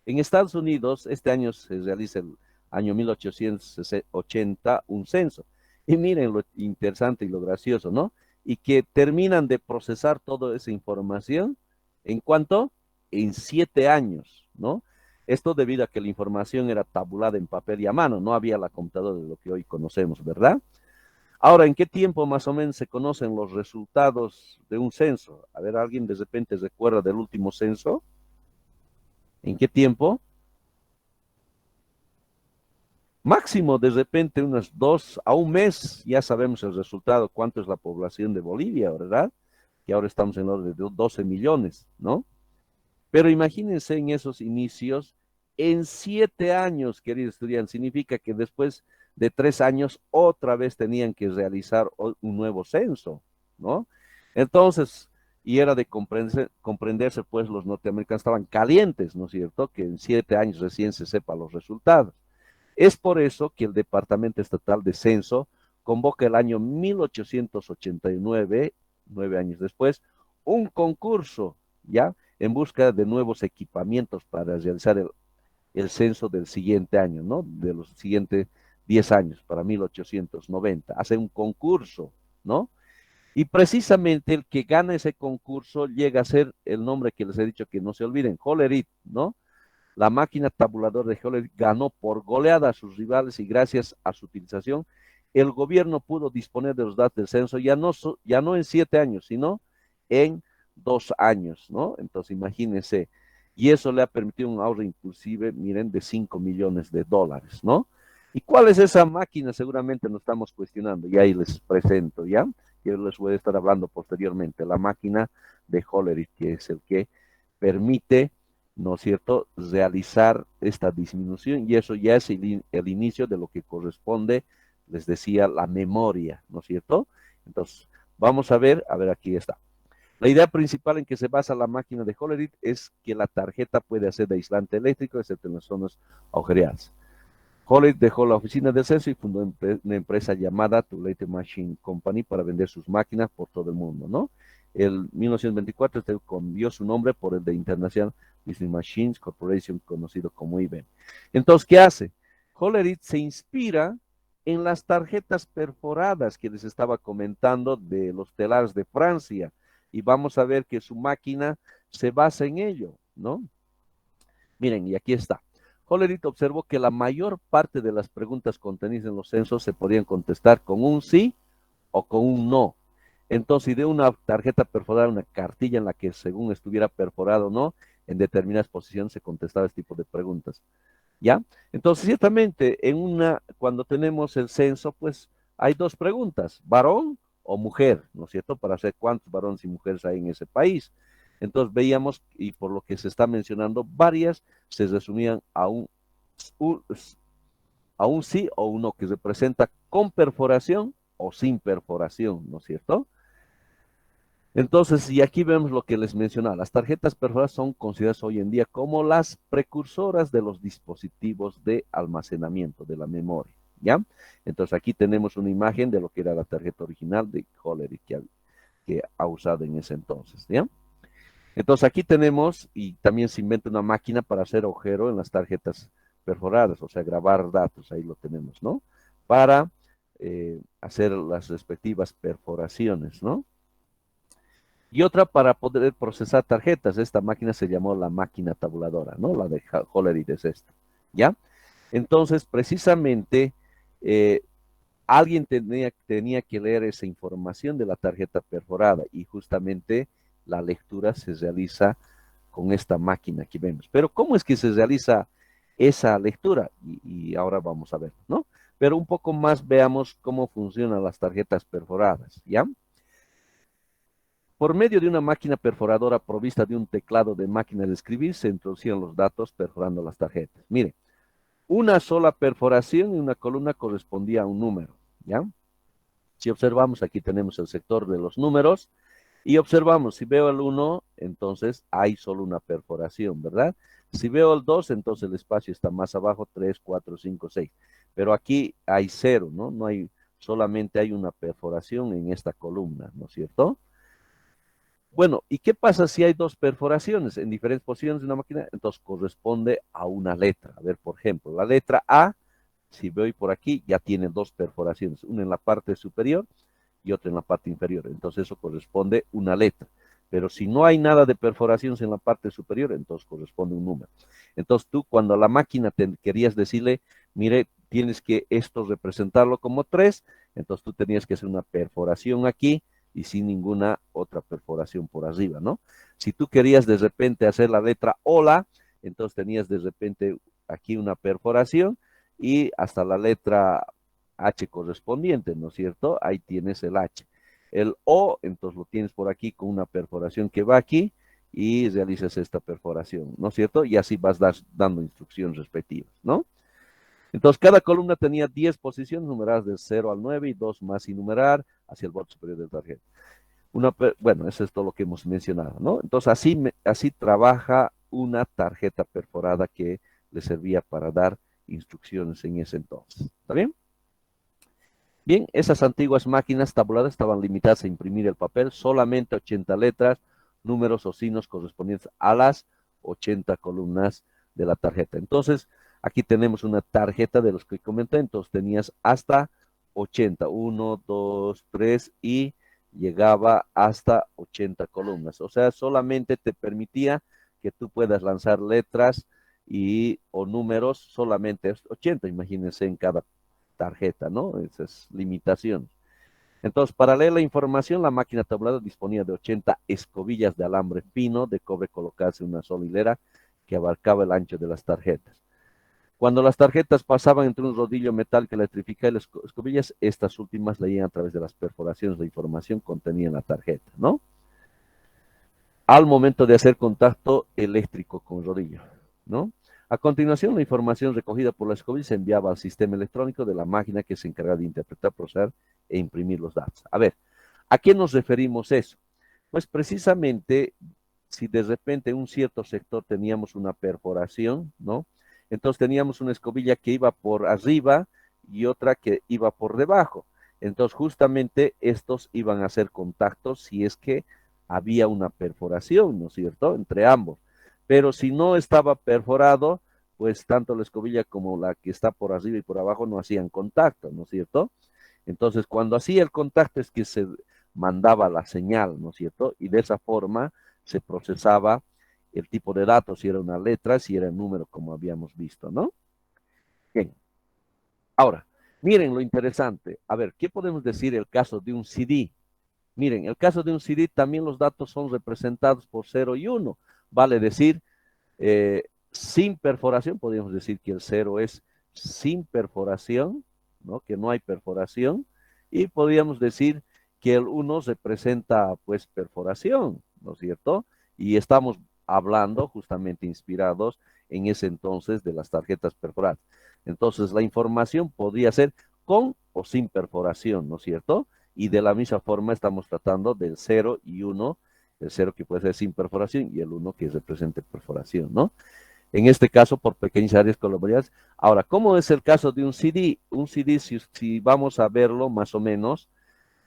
S1: en Estados Unidos, este año se realiza el año 1880 un censo. Y miren lo interesante y lo gracioso, ¿no? Y que terminan de procesar toda esa información, ¿en cuánto? En 7 años, ¿no? Esto debido a que la información era tabulada en papel y a mano, no había la computadora de lo que hoy conocemos, ¿verdad? Ahora, ¿en qué tiempo más o menos se conocen los resultados de un censo? A ver, ¿alguien de repente recuerda del último censo? ¿En qué tiempo? Máximo de repente unos 2 a un mes, ya sabemos el resultado, cuánto es la población de Bolivia, ¿verdad? Que ahora estamos en el orden de 12 millones, ¿no? Pero imagínense en esos inicios, en 7 años, queridos estudiantes, significa que después de 3 años otra vez tenían que realizar un nuevo censo, ¿no? Entonces, y era de comprenderse, pues los norteamericanos estaban calientes, ¿no es cierto? Que en 7 años recién se sepan los resultados. Es por eso que el Departamento Estatal de Censo convoca el año 1889, 9 años después, un concurso, ¿ya? En busca de nuevos equipamientos para realizar el censo del siguiente año, ¿no? De los siguientes 10 años, para 1890. Hace un concurso, ¿no? Y precisamente el que gana ese concurso llega a ser el nombre que les he dicho que no se olviden, Hollerith, ¿no? La máquina tabulador de Hollerith ganó por goleada a sus rivales y gracias a su utilización, el gobierno pudo disponer de los datos del censo ya no en 7 años, sino en 2 años, ¿no? Entonces imagínense, y eso le ha permitido un ahorro inclusive, miren, de 5 millones de dólares, ¿no? ¿Y cuál es esa máquina? Seguramente nos estamos cuestionando, y ahí les presento, ¿ya? Yo les voy a estar hablando posteriormente, la máquina de Hollerith, que es el que permite, ¿no es cierto?, realizar esta disminución, y eso ya es el inicio de lo que corresponde, les decía, la memoria, ¿no es cierto? Entonces, vamos a ver aquí está. La idea principal en que se basa la máquina de Hollerith es que la tarjeta puede hacer de aislante eléctrico, excepto en las zonas agujereadas. Hollerith dejó la oficina de censo y fundó una empresa llamada Tulate Machine Company para vender sus máquinas por todo el mundo, ¿no? En 1924 este cambió su nombre por el de International Business Machines Corporation, conocido como IBM. Entonces, ¿qué hace? Hollerith se inspira en las tarjetas perforadas que les estaba comentando de los telares de Francia, y vamos a ver que su máquina se basa en ello, ¿no? Miren, y aquí está. Hollerith observó que la mayor parte de las preguntas contenidas en los censos se podían contestar con un sí o con un no. Entonces, si de una tarjeta perforada, una cartilla en la que según estuviera perforado o no, en determinadas posiciones se contestaba este tipo de preguntas, ¿ya? Entonces, ciertamente, cuando tenemos el censo, pues hay dos preguntas, varón o mujer, ¿no es cierto? Para saber cuántos varones y mujeres hay en ese país. Entonces veíamos, y por lo que se está mencionando, varias se resumían a un sí o un no, que representa con perforación o sin perforación, ¿no es cierto? Entonces, y aquí vemos lo que les mencionaba, las tarjetas perforadas son consideradas hoy en día como las precursoras de los dispositivos de almacenamiento de la memoria, ¿ya? Entonces aquí tenemos una imagen de lo que era la tarjeta original de Hollerith que ha usado en ese entonces, ¿ya? Entonces aquí tenemos, y también se inventa una máquina para hacer agujero en las tarjetas perforadas, o sea, grabar datos, ahí lo tenemos, ¿no? Para hacer las respectivas perforaciones, ¿no? Y otra para poder procesar tarjetas. Esta máquina se llamó la máquina tabuladora, ¿no? La de Hollerith es esta, ¿ya? Entonces, precisamente, alguien tenía que leer esa información de la tarjeta perforada y justamente la lectura se realiza con esta máquina que vemos. Pero ¿cómo es que se realiza esa lectura? Y ahora vamos a ver, ¿no? Pero un poco más veamos cómo funcionan las tarjetas perforadas, ¿ya? Por medio de una máquina perforadora provista de un teclado de máquina de escribir, se introducían los datos perforando las tarjetas. Mire, una sola perforación en una columna correspondía a un número, ¿ya? Si observamos, aquí tenemos el sector de los números, y observamos, si veo el 1, entonces hay solo una perforación, ¿verdad? Si veo el 2, entonces el espacio está más abajo, 3, 4, 5, 6. Pero aquí hay 0, ¿no? Solamente hay una perforación en esta columna, ¿no es cierto? Bueno, ¿y qué pasa si hay dos perforaciones en diferentes posiciones de una máquina? Entonces corresponde a una letra. A ver, por ejemplo, la letra A, si veo por aquí, ya tiene dos perforaciones, una en la parte superior y otra en la parte inferior. Entonces eso corresponde a una letra. Pero si no hay nada de perforaciones en la parte superior, entonces corresponde a un número. Entonces tú, cuando a la máquina te querías decirle, mire, tienes que esto representarlo como 3, entonces tú tenías que hacer una perforación aquí y sin ninguna otra perforación por arriba, ¿no? Si tú querías de repente hacer la letra hola, entonces tenías de repente aquí una perforación y hasta la letra H correspondiente, ¿no es cierto? Ahí tienes el H. El O, entonces lo tienes por aquí con una perforación que va aquí y realizas esta perforación, ¿no es cierto? Y así vas dando instrucciones respectivas, ¿no? Entonces, cada columna tenía 10 posiciones numeradas del 0 al 9 y 2 más sin numerar hacia el borde superior de la tarjeta. Bueno, eso es todo lo que hemos mencionado, ¿no? Entonces, así trabaja una tarjeta perforada que le servía para dar instrucciones en ese entonces. ¿Está bien? Bien, esas antiguas máquinas tabuladas estaban limitadas a imprimir el papel, solamente 80 letras, números o signos correspondientes a las 80 columnas de la tarjeta. Entonces, aquí tenemos una tarjeta de los que comenté, entonces tenías hasta 80, 1, 2, 3 y llegaba hasta 80 columnas. O sea, solamente te permitía que tú puedas lanzar letras o números solamente 80, imagínense en cada tarjeta, ¿no? Esas limitaciones. Entonces, para leer la información, la máquina tabuladora disponía de 80 escobillas de alambre fino de cobre colocadas en una sola hilera que abarcaba el ancho de las tarjetas. Cuando las tarjetas pasaban entre un rodillo metálico electrificado y las escobillas, estas últimas leían a través de las perforaciones la información contenida en la tarjeta, ¿no? Al momento de hacer contacto eléctrico con el rodillo, ¿no? A continuación, la información recogida por la escobilla se enviaba al sistema electrónico de la máquina que se encargaba de interpretar, procesar e imprimir los datos. A ver, ¿A qué nos referimos eso? Pues precisamente, si de repente en un cierto sector teníamos una perforación, ¿no? Entonces teníamos una escobilla que iba por arriba y otra que iba por debajo. Entonces justamente estos iban a hacer contactos si es que había una perforación, ¿no es cierto?, entre ambos. Pero si no estaba perforado, pues tanto la escobilla como la que está por arriba y por abajo no hacían contacto, ¿no es cierto? Entonces, cuando hacía el contacto es que se mandaba la señal, ¿no es cierto? Y de esa forma se procesaba el tipo de datos, si era una letra, si era un número, como habíamos visto, ¿no? Bien. Ahora, miren lo interesante. A ver, ¿qué podemos decir el caso de un CD? Miren, el caso de un CD también los datos son representados por 0 y 1. Vale decir, sin perforación, podríamos decir que el 0 es sin perforación, ¿no? Que no hay perforación. Y podríamos decir que el 1 representa, pues, perforación, ¿no es cierto? Y estamos hablando justamente inspirados en ese entonces de las tarjetas perforadas. Entonces, la información podría ser con o sin perforación, ¿no es cierto? Y de la misma forma estamos tratando del 0 y 1, el 0 que puede ser sin perforación y el 1 que represente perforación, ¿no? En este caso, por pequeñas áreas colaborativas. Ahora, ¿cómo es el caso de un CD? Un CD, si vamos a verlo más o menos,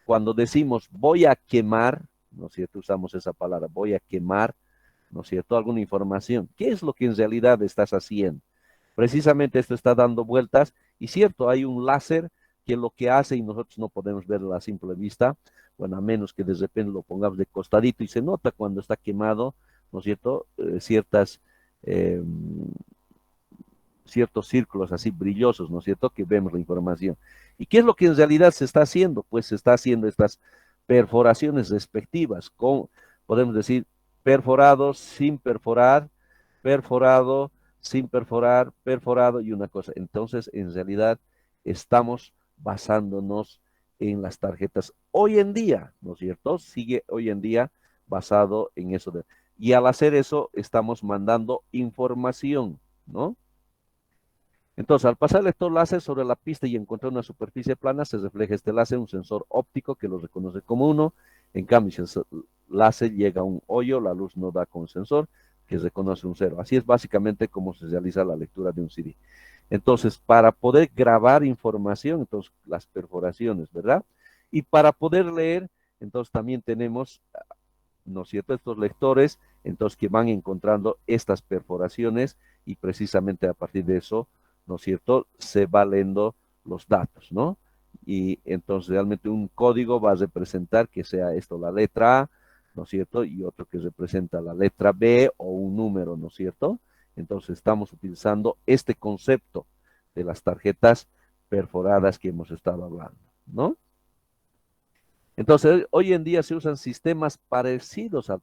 S1: cuando decimos voy a quemar, ¿no es cierto? Usamos esa palabra, voy a quemar, ¿no es cierto? Alguna información. ¿Qué es lo que en realidad estás haciendo? Precisamente esto está dando vueltas y cierto, hay un láser que lo que hace y nosotros no podemos verlo a simple vista, bueno, a menos que de repente lo pongamos de costadito y se nota cuando está quemado, ¿no es cierto? Eh, ciertos círculos así brillosos, ¿no es cierto? Que vemos la información. ¿Y qué es lo que en realidad se está haciendo? Pues se está haciendo estas perforaciones respectivas, con, podemos decir, perforado, sin perforar, perforado, sin perforar, perforado y una cosa. Entonces, en realidad, estamos basándonos en las tarjetas. Hoy en día, ¿no es cierto? Sigue hoy en día basado en eso. Y al hacer eso, estamos mandando información, ¿no? Entonces, al pasar el lector láser sobre la pista y encontrar una superficie plana, se refleja este láser en un sensor óptico que lo reconoce como 1. En cambio, si el láser llega a un hoyo, la luz no da con sensor que reconoce un 0. Así es básicamente como se realiza la lectura de un CD. Entonces, para poder grabar información, entonces las perforaciones, ¿verdad? Y para poder leer, entonces también tenemos, ¿no es cierto?, estos lectores, entonces que van encontrando estas perforaciones y precisamente a partir de eso, ¿no es cierto?, se va leyendo los datos, ¿no? Y entonces realmente un código va a representar que sea esto la letra A, ¿no es cierto?, y otro que representa la letra B o un número, ¿no es cierto? Entonces estamos utilizando este concepto de las tarjetas perforadas que hemos estado hablando, ¿no? Entonces, hoy en día se usan sistemas parecidos al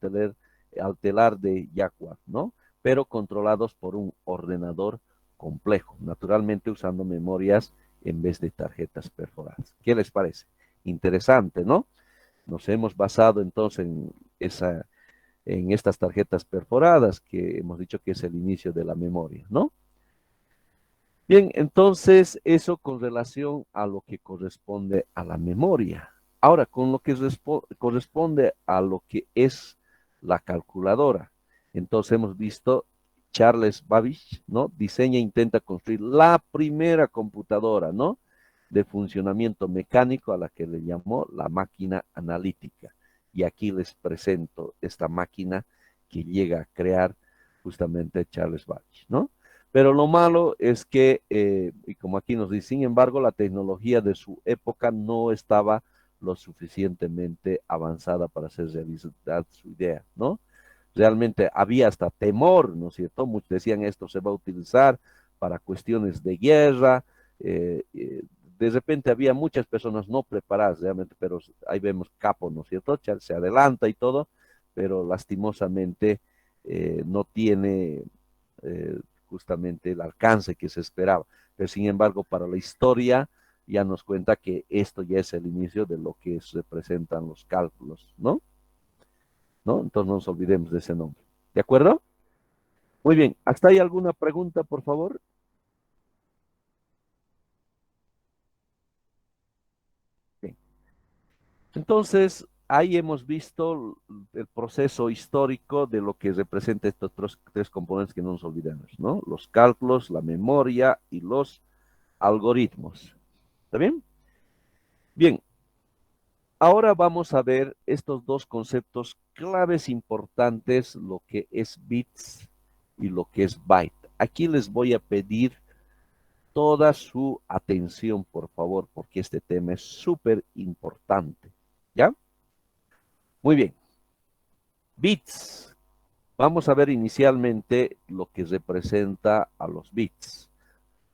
S1: telar de Jaguar, ¿no? Pero controlados por un ordenador complejo, naturalmente usando memorias en vez de tarjetas perforadas. ¿Qué les parece? Interesante, ¿no? Nos hemos basado entonces en estas tarjetas perforadas que hemos dicho que es el inicio de la memoria, ¿no? Bien, entonces eso con relación a lo que corresponde a la memoria. Ahora, con lo que corresponde a lo que es la calculadora. Entonces hemos visto Charles Babbage, ¿no? Diseña e intenta construir la primera computadora, ¿no? De funcionamiento mecánico a la que le llamó la máquina analítica. Y aquí les presento esta máquina que llega a crear justamente Charles Babbage, ¿no? Pero lo malo es que, y como aquí nos dice, sin embargo, la tecnología de su época no estaba lo suficientemente avanzada para hacer realidad su idea, ¿no? Realmente había hasta temor, ¿no es cierto? Muchos decían esto se va a utilizar para cuestiones de guerra. De repente había muchas personas no preparadas realmente, pero ahí vemos Capo, ¿no es cierto? Charles se adelanta y todo, pero lastimosamente no tiene justamente el alcance que se esperaba. Pero sin embargo, para la historia ya nos cuenta que esto ya es el inicio de lo que representan los cálculos, ¿no? ¿No? Entonces no nos olvidemos de ese nombre. ¿De acuerdo? Muy bien. ¿Hasta ahí alguna pregunta, por favor? Bien. Entonces, ahí hemos visto el proceso histórico de lo que representa estos tres componentes que no nos olvidemos, ¿no? Los cálculos, la memoria y los algoritmos. ¿Está bien? Bien, ahora vamos a ver estos dos conceptos claves importantes, lo que es bits y lo que es byte. Aquí les voy a pedir toda su atención, por favor, porque este tema es súper importante. ¿Ya? Muy bien. Bits. Vamos a ver inicialmente lo que representa a los bits.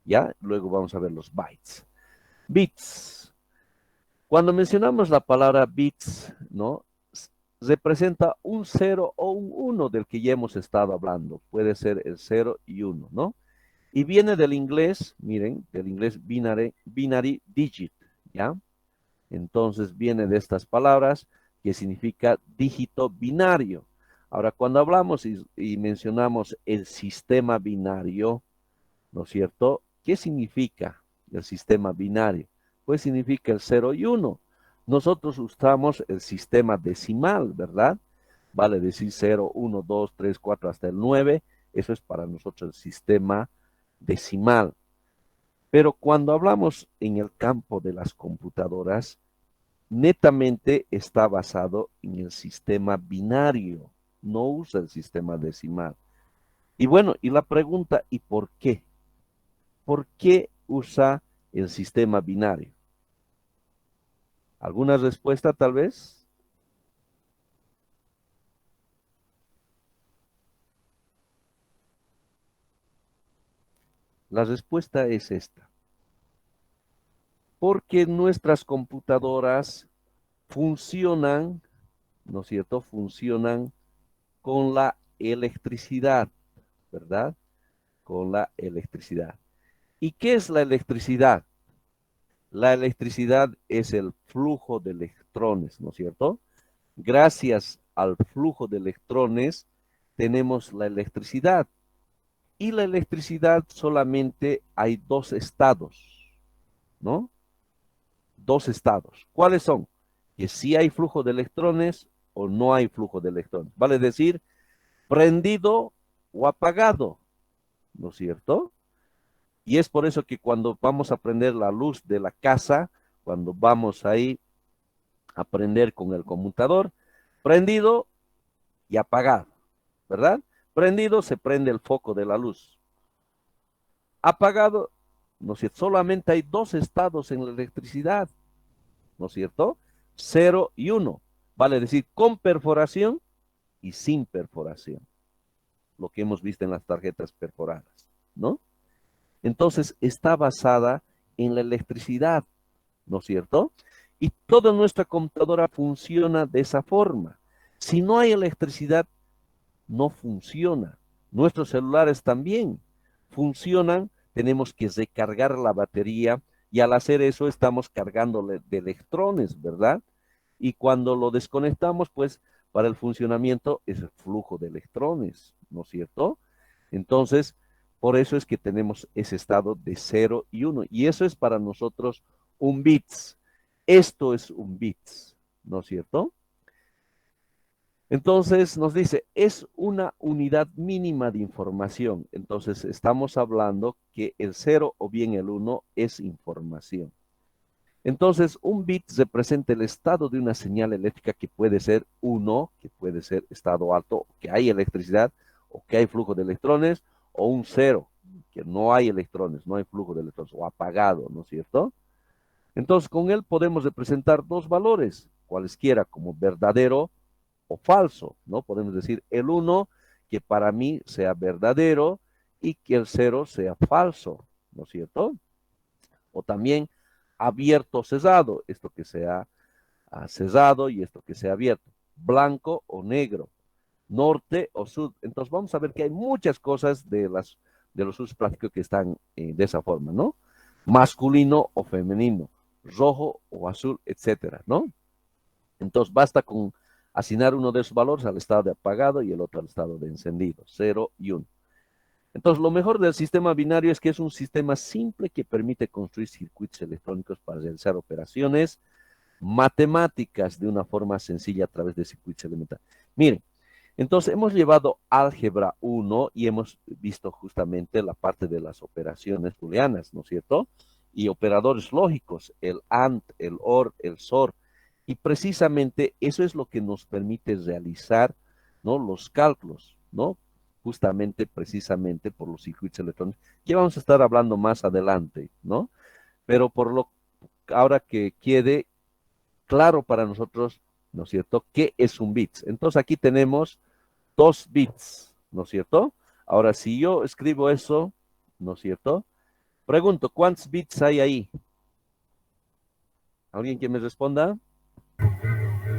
S1: ¿Ya? Luego vamos a ver los bytes. Bits. Cuando mencionamos la palabra bits, ¿no? Representa un 0 o un 1 del que ya hemos estado hablando. Puede ser el 0 y 1, ¿no? Y viene del inglés, miren, del inglés binary digit, ¿ya? Entonces viene de estas palabras que significa dígito binario. Ahora, cuando hablamos y mencionamos el sistema binario, ¿no es cierto? ¿Qué significa el sistema binario? Pues significa el 0 y 1. Nosotros usamos el sistema decimal, ¿verdad? Vale decir 0, 1, 2, 3, 4 hasta el 9. Eso es para nosotros el sistema decimal. Pero cuando hablamos en el campo de las computadoras, netamente está basado en el sistema binario, no usa el sistema decimal. Y bueno, y la pregunta, ¿y por qué? ¿Por qué usa el sistema binario? ¿Alguna respuesta tal vez? La respuesta es esta. Porque nuestras computadoras funcionan, ¿no es cierto? Funcionan con la electricidad, ¿verdad? Con la electricidad. ¿Y qué es la electricidad? La electricidad es el flujo de electrones, ¿no es cierto? Gracias al flujo de electrones tenemos la electricidad. Y la electricidad solamente hay dos estados, ¿no? Dos estados. ¿Cuáles son? Que si hay flujo de electrones o no hay flujo de electrones. Vale decir, prendido o apagado, ¿no es cierto? Y es por eso que cuando vamos a prender la luz de la casa, cuando vamos ahí a prender con el conmutador, prendido y apagado, ¿verdad? Prendido se prende el foco de la luz. Apagado, ¿no es cierto? Solamente hay dos estados en la electricidad, ¿no es cierto? 0 y 1, vale decir con perforación y sin perforación, lo que hemos visto en las tarjetas perforadas, ¿no? Entonces está basada en la electricidad, ¿no es cierto? Y toda nuestra computadora funciona de esa forma. Si no hay electricidad, no funciona. Nuestros celulares también funcionan, tenemos que recargar la batería y al hacer eso estamos cargándole de electrones, ¿verdad? Y cuando lo desconectamos, pues para el funcionamiento es el flujo de electrones, ¿no es cierto? Entonces, por eso es que tenemos ese estado de 0 y 1. Y eso es para nosotros un bits. Esto es un bits, ¿no es cierto? Entonces nos dice, es una unidad mínima de información. Entonces estamos hablando que el 0 o bien el 1 es información. Entonces un bit representa el estado de una señal eléctrica que puede ser 1, que puede ser estado alto, que hay electricidad o que hay flujo de electrones, o un 0, que no hay electrones, no hay flujo de electrones, o apagado, ¿no es cierto? Entonces con él podemos representar dos valores, cualesquiera como verdadero o falso, ¿no? Podemos decir el 1 que para mí sea verdadero y que el 0 sea falso, ¿no es cierto? O también abierto o cerrado, esto que sea cerrado y esto que sea abierto, blanco o negro, norte o sur. Entonces vamos a ver que hay muchas cosas de los usos prácticos que están de esa forma, ¿no? Masculino o femenino, rojo o azul, etcétera, ¿no? Entonces basta con asignar uno de esos valores al estado de apagado y el otro al estado de encendido, 0 y 1. Entonces, lo mejor del sistema binario es que es un sistema simple que permite construir circuitos electrónicos para realizar operaciones matemáticas de una forma sencilla a través de circuitos elementales. Miren, entonces hemos llevado álgebra 1 y hemos visto justamente la parte de las operaciones booleanas, ¿no es cierto? Y operadores lógicos, el AND, el OR, el SOR, y precisamente eso es lo que nos permite realizar, ¿no? Los cálculos, ¿no? Justamente, precisamente por los circuitos electrónicos, que vamos a estar hablando más adelante, ¿no? Pero por lo ahora que quede claro para nosotros, ¿no es cierto?, qué es un bits. Entonces aquí tenemos 2 bits, ¿no es cierto? Ahora, si yo escribo eso, ¿no es cierto? Pregunto, ¿cuántos bits hay ahí? ¿Alguien que me responda?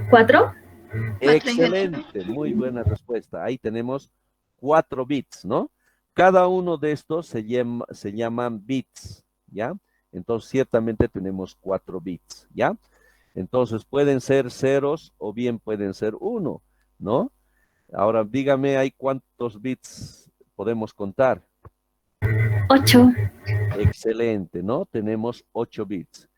S5: 4.
S1: Excelente, muy buena respuesta. Ahí tenemos 4 bits, ¿no? Cada uno de estos se llaman bits, ¿ya? Entonces, ciertamente tenemos 4 bits, ¿ya? Entonces, pueden ser ceros o bien pueden ser 1, ¿no? Ahora, dígame, ¿hay cuántos bits podemos contar?
S5: 8.
S1: Excelente, ¿no? Tenemos 8 bits.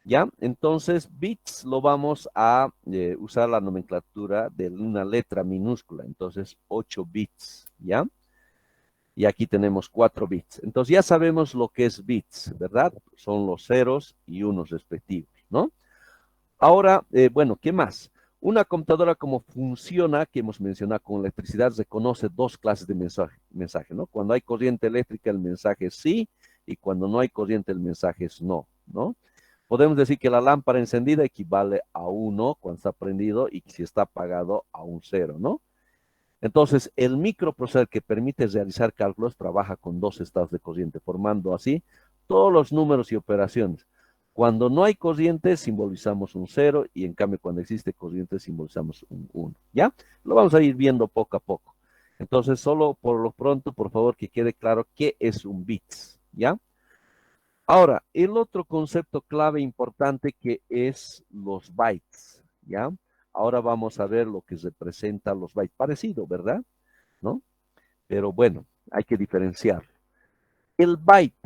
S1: ¿Ya? Entonces, bits lo vamos a usar la nomenclatura de una letra minúscula. Entonces, 8 bits, ¿ya? Y aquí tenemos 4 bits. Entonces, ya sabemos lo que es bits, ¿verdad? Son los ceros y unos respectivos, ¿no? Ahora, bueno, ¿qué más? Una computadora como funciona, que hemos mencionado con electricidad, reconoce 2 clases de mensaje, ¿no? Cuando hay corriente eléctrica, el mensaje es sí, y cuando no hay corriente, el mensaje es no, ¿no? Podemos decir que la lámpara encendida equivale a 1 cuando está prendido y si está apagado a un 0, ¿no? Entonces, el microprocesador que permite realizar cálculos trabaja con 2 estados de corriente, formando así todos los números y operaciones. Cuando no hay corriente, simbolizamos un 0 y en cambio cuando existe corriente, simbolizamos un 1, ¿ya? Lo vamos a ir viendo poco a poco. Entonces, solo por lo pronto, por favor, que quede claro qué es un bits, ¿ya? Ahora, el otro concepto clave importante que es los bytes, ¿ya? Ahora vamos a ver lo que representa los bytes. Parecido, ¿verdad? ¿No? Pero bueno, hay que diferenciar. El byte,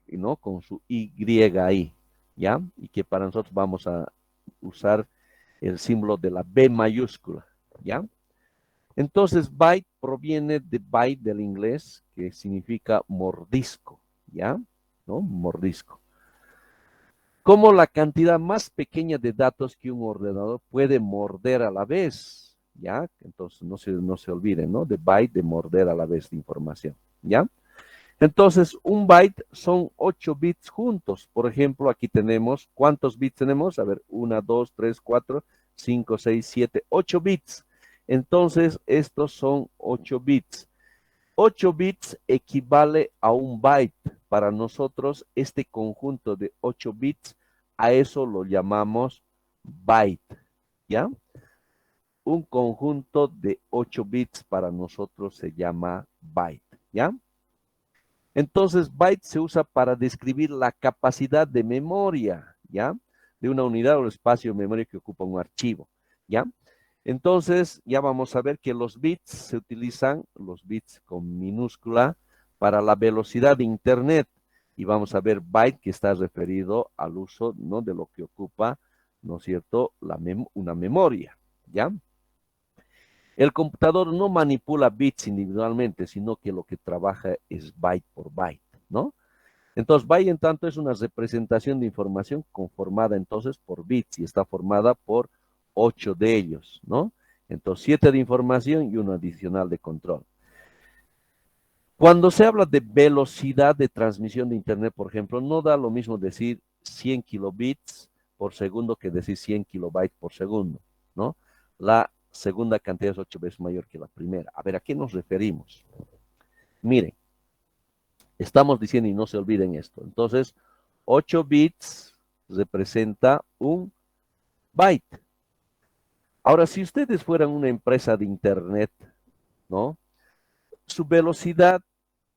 S1: ¿no? Con su Y ahí, ¿ya? Y que para nosotros vamos a usar el símbolo de la B mayúscula, ¿ya? Entonces, byte proviene de byte del inglés, que significa mordisco, ¿ya? ¿No? Mordisco. Como la cantidad más pequeña de datos que un ordenador puede morder a la vez, ¿ya? Entonces, no se olviden, ¿no? De byte, de morder a la vez de información, ¿ya? Entonces, un byte son 8 bits juntos. Por ejemplo, aquí tenemos, ¿cuántos bits tenemos? A ver, 1, 2, 3, 4, 5, 6, 7, 8 bits. Entonces, estos son 8 bits. 8 bits equivale a un byte. Para nosotros, este conjunto de 8 bits, a eso lo llamamos byte, ¿ya? Un conjunto de 8 bits para nosotros se llama byte, ¿ya? Entonces, byte se usa para describir la capacidad de memoria, ¿ya? De una unidad o espacio de memoria que ocupa un archivo, ¿ya? Entonces, ya vamos a ver que los bits se utilizan, los bits con minúscula, para la velocidad de Internet. Y vamos a ver byte que está referido al uso, ¿no? De lo que ocupa, ¿no es cierto?, una memoria, ¿ya? El computador no manipula bits individualmente, sino que lo que trabaja es byte por byte, ¿no? Entonces, byte en tanto es una representación de información conformada entonces por bits y está formada por 8 de ellos, ¿no? Entonces, 7 de información y uno adicional de control. Cuando se habla de velocidad de transmisión de Internet, por ejemplo, no da lo mismo decir 100 kilobits por segundo que decir 100 kilobytes por segundo, ¿no? La segunda cantidad es 8 veces mayor que la primera. A ver, ¿a qué nos referimos? Miren, estamos diciendo y no se olviden esto. Entonces, 8 bits representa un byte. Ahora, si ustedes fueran una empresa de Internet, ¿no? Su velocidad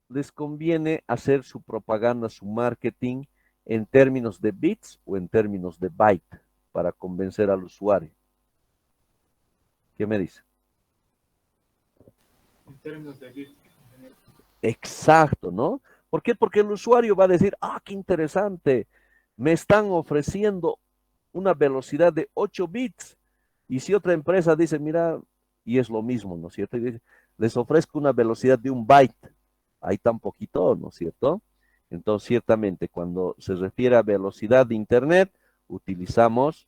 S1: les conviene hacer su propaganda, su marketing en términos de bits o en términos de byte para convencer al usuario. ¿Qué me dice?
S7: En términos de bits.
S1: Exacto, ¿no? ¿Por qué? Porque el usuario va a decir, ah, qué interesante, me están ofreciendo una velocidad de 8 bits. Y si otra empresa dice, mira, y es lo mismo, ¿no es cierto? Y dice, les ofrezco una velocidad de 1 byte. Ahí tan poquito, ¿no es cierto? Entonces, ciertamente, cuando se refiere a velocidad de Internet, utilizamos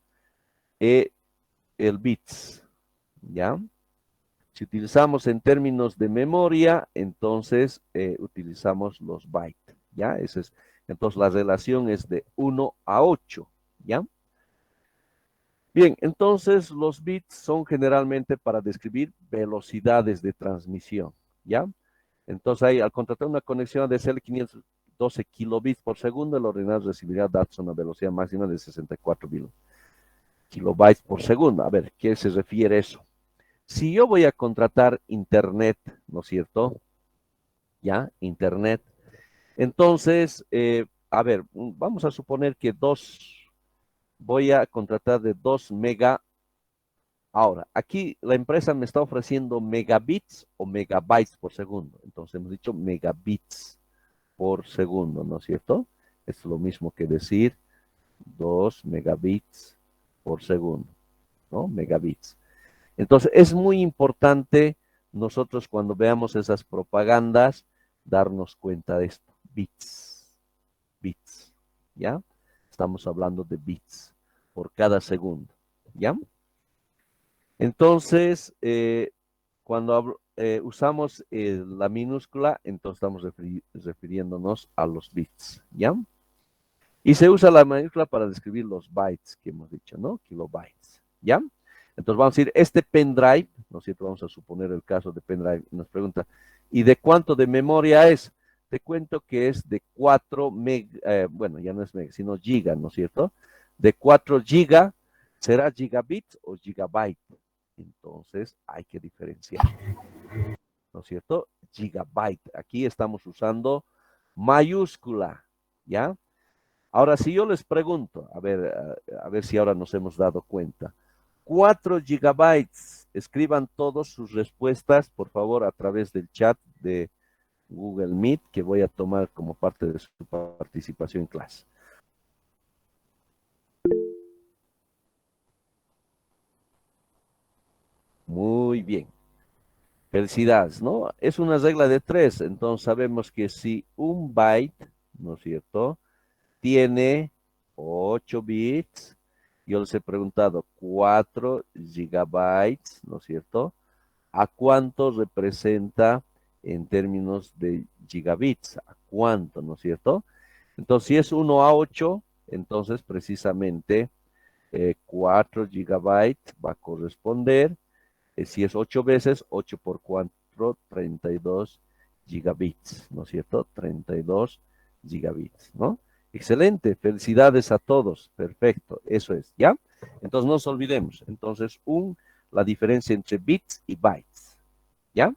S1: el bits, ¿ya? Si utilizamos en términos de memoria, entonces utilizamos los bytes, ¿ya? Entonces la relación es de 1 a 8, ¿ya? Bien, entonces los bits son generalmente para describir velocidades de transmisión, ¿ya? Entonces ahí, al contratar una conexión ADSL 512 kilobits por segundo, el ordenador recibirá datos a una velocidad máxima de 64 kilobytes por segundo. A ver, ¿qué se refiere a eso? Si yo voy a contratar internet, ¿no es cierto? ¿Ya? Internet. Entonces, a ver, vamos a suponer que voy a contratar de 2 mega. Ahora, aquí la empresa me está ofreciendo megabits o megabytes por segundo. Entonces hemos dicho megabits por segundo, ¿no es cierto? Es lo mismo que decir 2 megabits por segundo, ¿no? Megabits. Entonces, es muy importante nosotros cuando veamos esas propagandas darnos cuenta de esto. Bits, ¿ya? Estamos hablando de bits por cada segundo, ¿ya? Entonces, cuando usamos la minúscula, entonces estamos refiriéndonos a los bits, ¿ya? Y se usa la mayúscula para describir los bytes que hemos dicho, ¿no? Kilobytes, ¿ya? Entonces vamos a decir, este pendrive, ¿no es cierto? Vamos a suponer el caso de pendrive, nos pregunta, ¿y de cuánto de memoria es? Te cuento que es de 4 bueno, ya no es meg, sino giga, ¿no es cierto? De 4 giga, ¿será gigabit o gigabyte? Entonces hay que diferenciar, ¿no es cierto? Gigabyte, aquí estamos usando mayúscula, ¿ya? Ahora, si yo les pregunto, a ver si ahora nos hemos dado cuenta, 4 gigabytes, escriban todos sus respuestas, por favor, a través del chat de Google Meet, que voy a tomar como parte de su participación en clase. Muy bien. Felicidades, ¿no? Es una regla de 3, entonces sabemos que si un byte, ¿no es cierto?, tiene 8 bits, yo les he preguntado 4 gigabytes, ¿no es cierto?, ¿a cuánto representa en términos de gigabits? ¿A cuánto, no es cierto? Entonces, si es 1 a 8, entonces precisamente 4 gigabytes va a corresponder, si es 8 veces, 8 por 4, 32 gigabits, ¿no es cierto? 32 gigabits, ¿no? Excelente, felicidades a todos, perfecto, eso es, ¿ya? Entonces no nos olvidemos, entonces la diferencia entre bits y bytes, ¿ya?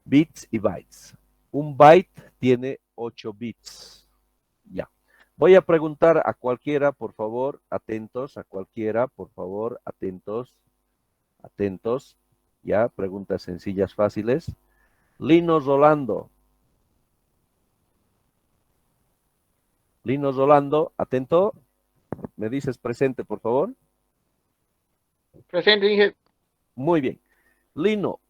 S1: Bits y bytes. Un byte tiene 8 bits, ya. Voy a preguntar a cualquiera, por favor, atentos, a cualquiera, por favor, atentos, atentos, ya, preguntas sencillas, fáciles. Lino Rolando. Lino Rolando, atento. ¿Me dices presente, por favor?
S7: Presente, dije.
S1: Muy bien. Lino,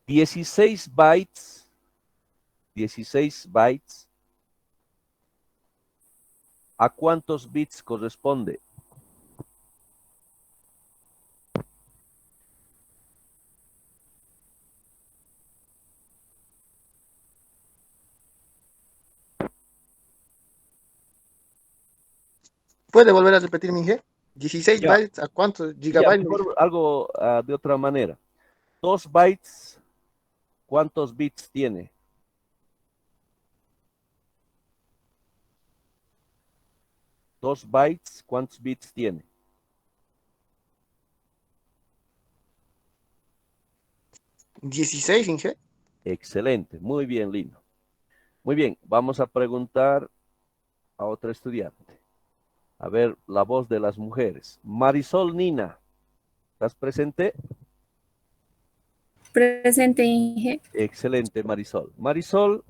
S1: 16 bytes, 16 bytes, ¿a cuántos bits corresponde?
S7: ¿Puede volver a repetir, Inge? 16
S1: Ya.
S7: bytes, ¿a cuántos
S1: Ya,
S7: gigabytes?
S1: mejor algo de otra manera. 2 bytes, ¿cuántos bits tiene? 2 bytes, ¿cuántos bits tiene?
S7: 16, Inge.
S1: Excelente, muy bien, Lino. Muy bien, vamos a preguntar a otra estudiante. A ver, la voz de las mujeres. Marisol Nina, ¿estás presente?
S8: Presente, Inge.
S1: Excelente, Marisol. Marisol,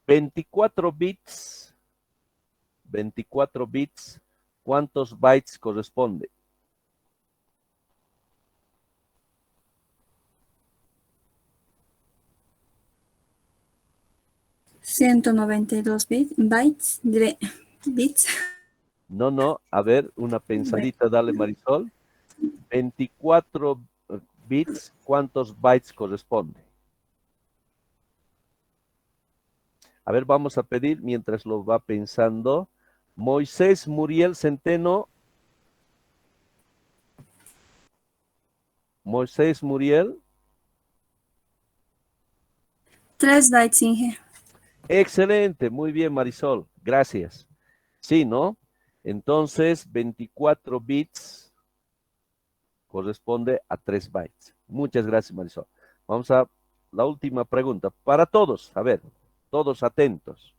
S1: 24 bits, 24 bits, ¿cuántos bytes corresponde?
S8: 192 bits.
S1: No, a ver, una pensadita, dale Marisol. 24 bits, ¿cuántos bytes corresponde? A ver, vamos a pedir, mientras lo va pensando, Moisés Muriel Centeno. Moisés Muriel.
S8: 3 bytes, Inge.
S1: Excelente, muy bien Marisol, gracias. Sí, ¿no? Entonces, 24 bits corresponde a 3 bytes. Muchas gracias Marisol. Vamos a la última pregunta. Para todos, a ver, todos atentos.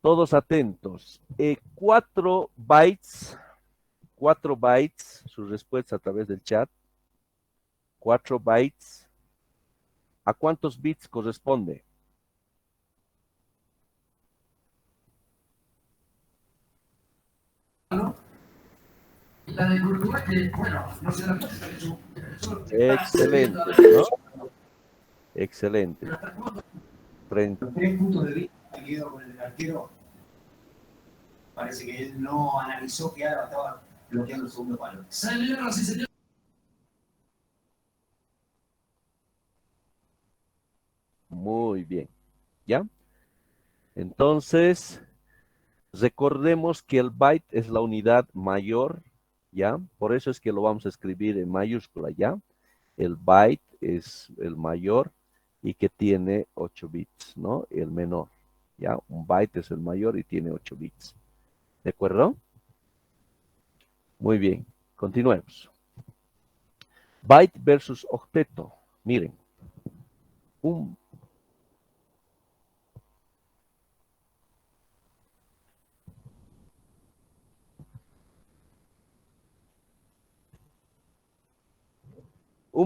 S1: Todos atentos. 4 bytes, su respuesta a través del chat. 4 bytes. ¿A cuántos bits corresponde? Excelente, ¿no? Excelente. 30.
S9: 3 puntos de vista me quedo con el arquero. Parece que él no analizó que Álava estaba bloqueando el segundo palo.
S1: Muy bien. ¿Ya? Entonces, recordemos que el byte es la unidad mayor, ¿ya? Por eso es que lo vamos a escribir en mayúscula, ¿ya? El byte es el mayor y que tiene 8 bits, ¿no? El menor, ¿ya? Un byte es el mayor y tiene 8 bits. ¿De acuerdo? Muy bien, continuemos. Byte versus octeto. Miren, un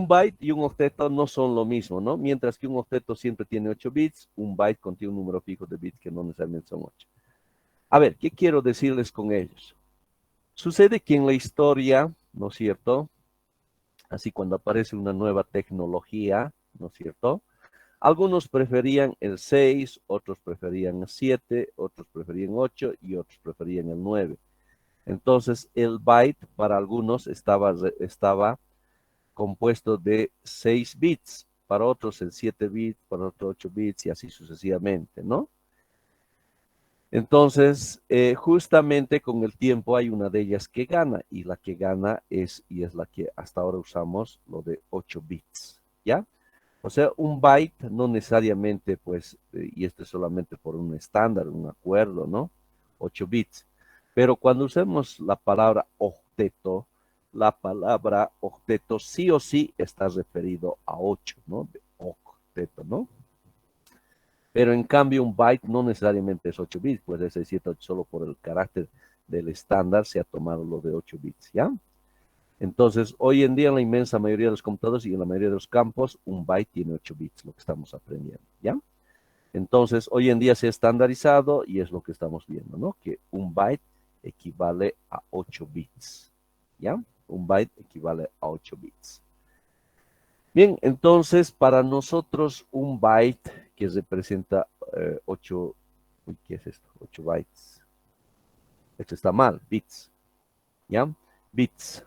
S1: byte y un octeto no son lo mismo, ¿no? Mientras que un octeto siempre tiene 8 bits, un byte contiene un número fijo de bits que no necesariamente son 8. A ver, ¿qué quiero decirles con ellos? Sucede que en la historia, ¿no es cierto? Así cuando aparece una nueva tecnología, ¿no es cierto? Algunos preferían el 6, otros preferían el 7, otros preferían 8 y otros preferían el 9. Entonces, el byte para algunos estaba compuesto de 6 bits, para otros el 7 bits, para otros 8 bits y así sucesivamente, ¿no? Entonces, justamente con el tiempo hay una de ellas que gana, y la que gana es la que hasta ahora usamos, lo de 8 bits, ¿ya? O sea, un byte no necesariamente, pues, y esto es solamente por un estándar, un acuerdo, ¿no? 8 bits. Pero cuando usemos la palabra octeto, la palabra octeto sí o sí está referido a 8, ¿no? De octeto, ¿no? Pero en cambio un byte no necesariamente es 8 bits, puede ser 7, 8, solo por el carácter del estándar se ha tomado lo de 8 bits, ¿ya? Entonces, hoy en día en la inmensa mayoría de los computadores y en la mayoría de los campos, un byte tiene 8 bits, lo que estamos aprendiendo, ¿ya? Entonces, hoy en día se ha estandarizado y es lo que estamos viendo, ¿no? Que un byte equivale a 8 bits, ¿ya? Un byte equivale a 8 bits. Bien, entonces, para nosotros un byte que representa 8, ¿qué es esto? 8 bytes. Esto está mal, bits, ¿ya? Bits.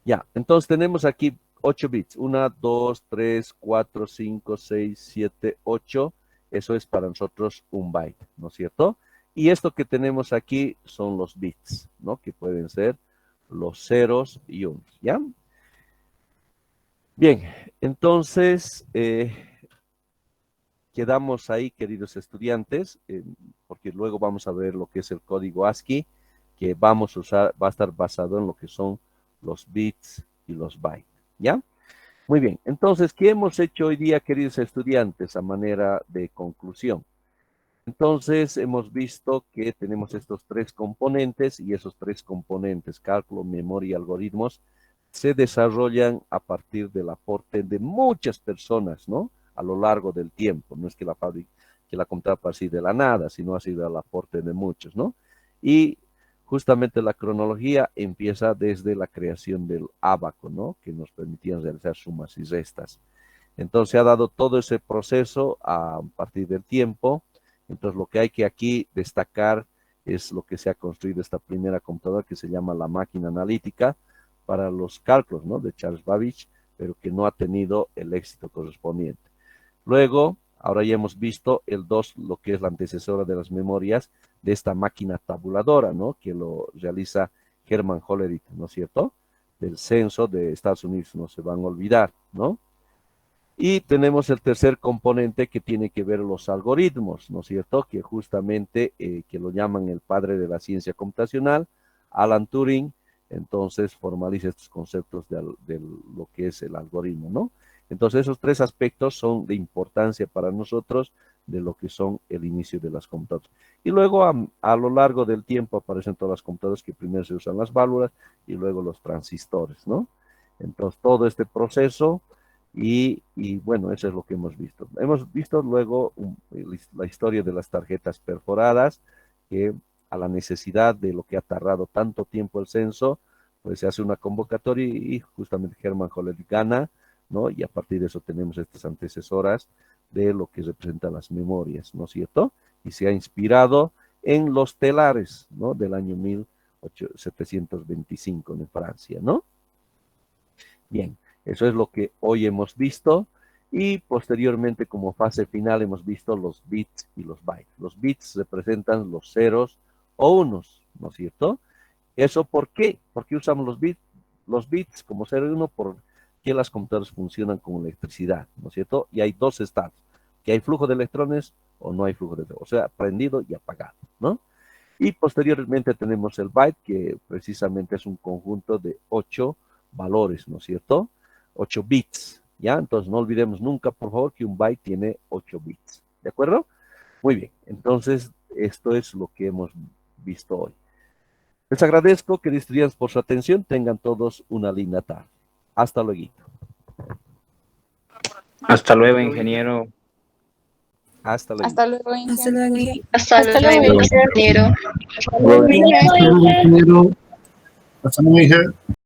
S1: Ya, entonces tenemos aquí 8 bits. 1, 2, 3, 4, 5, 6, 7, 8. Eso es para nosotros un byte, ¿no es cierto? Y esto que tenemos aquí son los bits, ¿no? Que pueden ser los ceros y unos, ¿ya? Bien, entonces quedamos ahí, queridos estudiantes, porque luego vamos a ver lo que es el código ASCII, que vamos a usar, va a estar basado en lo que son los bits y los bytes, ¿ya? Muy bien, entonces, ¿qué hemos hecho hoy día, queridos estudiantes, a manera de conclusión? Entonces, hemos visto que tenemos estos 3 componentes, y esos 3 componentes, cálculo, memoria y algoritmos, se desarrollan a partir del aporte de muchas personas, ¿no? A lo largo del tiempo. No es que que la computadora apareció de la nada, sino ha sido el aporte de muchos, ¿no? Y justamente la cronología empieza desde la creación del ábaco, ¿no? Que nos permitía realizar sumas y restas. Entonces se ha dado todo ese proceso a partir del tiempo. Entonces lo que hay que aquí destacar es lo que se ha construido esta primera computadora que se llama la máquina analítica para los cálculos, ¿no? De Charles Babbage, pero que no ha tenido el éxito correspondiente. Luego, ahora ya hemos visto el 2, lo que es la antecesora de las memorias de esta máquina tabuladora, ¿no? Que lo realiza Hermann Hollerith, ¿no es cierto? Del censo de Estados Unidos, no se van a olvidar, ¿no? Y tenemos el tercer componente que tiene que ver los algoritmos, ¿no es cierto? Que justamente, que lo llaman el padre de la ciencia computacional, Alan Turing, entonces formaliza estos conceptos de lo que es el algoritmo, ¿no? Entonces esos tres aspectos son de importancia para nosotros de lo que son el inicio de las computadoras. Y luego a lo largo del tiempo aparecen todas las computadoras que primero se usan las válvulas y luego los transistores, ¿no? Entonces todo este proceso y bueno, eso es lo que hemos visto. Hemos visto luego la historia de las tarjetas perforadas, que a la necesidad de lo que ha tardado tanto tiempo el censo, pues se hace una convocatoria y justamente Hermann Hollerith gana, ¿no? Y a partir de eso tenemos estas antecesoras de lo que representan las memorias, ¿no es cierto? Y se ha inspirado en los telares, ¿no? Del año 1725 en Francia, ¿no? Bien, eso es lo que hoy hemos visto y posteriormente como fase final hemos visto los bits y los bytes. Los bits representan los ceros o unos, ¿no es cierto? ¿Eso por qué? ¿Por qué usamos los bits? Los bits como 0 y 1 porque las computadoras funcionan con electricidad, ¿no es cierto? Y hay dos estados, que hay flujo de electrones o no hay flujo de electrones, o sea, prendido y apagado, ¿no? Y posteriormente tenemos el byte, que precisamente es un conjunto de 8 valores, ¿no es cierto? 8 bits, ¿ya? Entonces no olvidemos nunca, por favor, que un byte tiene 8 bits, ¿de acuerdo? Muy bien, entonces esto es lo que hemos visto hoy. Les agradezco, queridos estudiantes, por su atención. Tengan todos una linda tarde. Hasta luego.
S2: Hasta luego, ingeniero.
S1: Hasta luego.
S8: Hasta luego, ingeniero.
S5: Hasta luego, ingeniero.
S10: Hasta luego, ingeniero.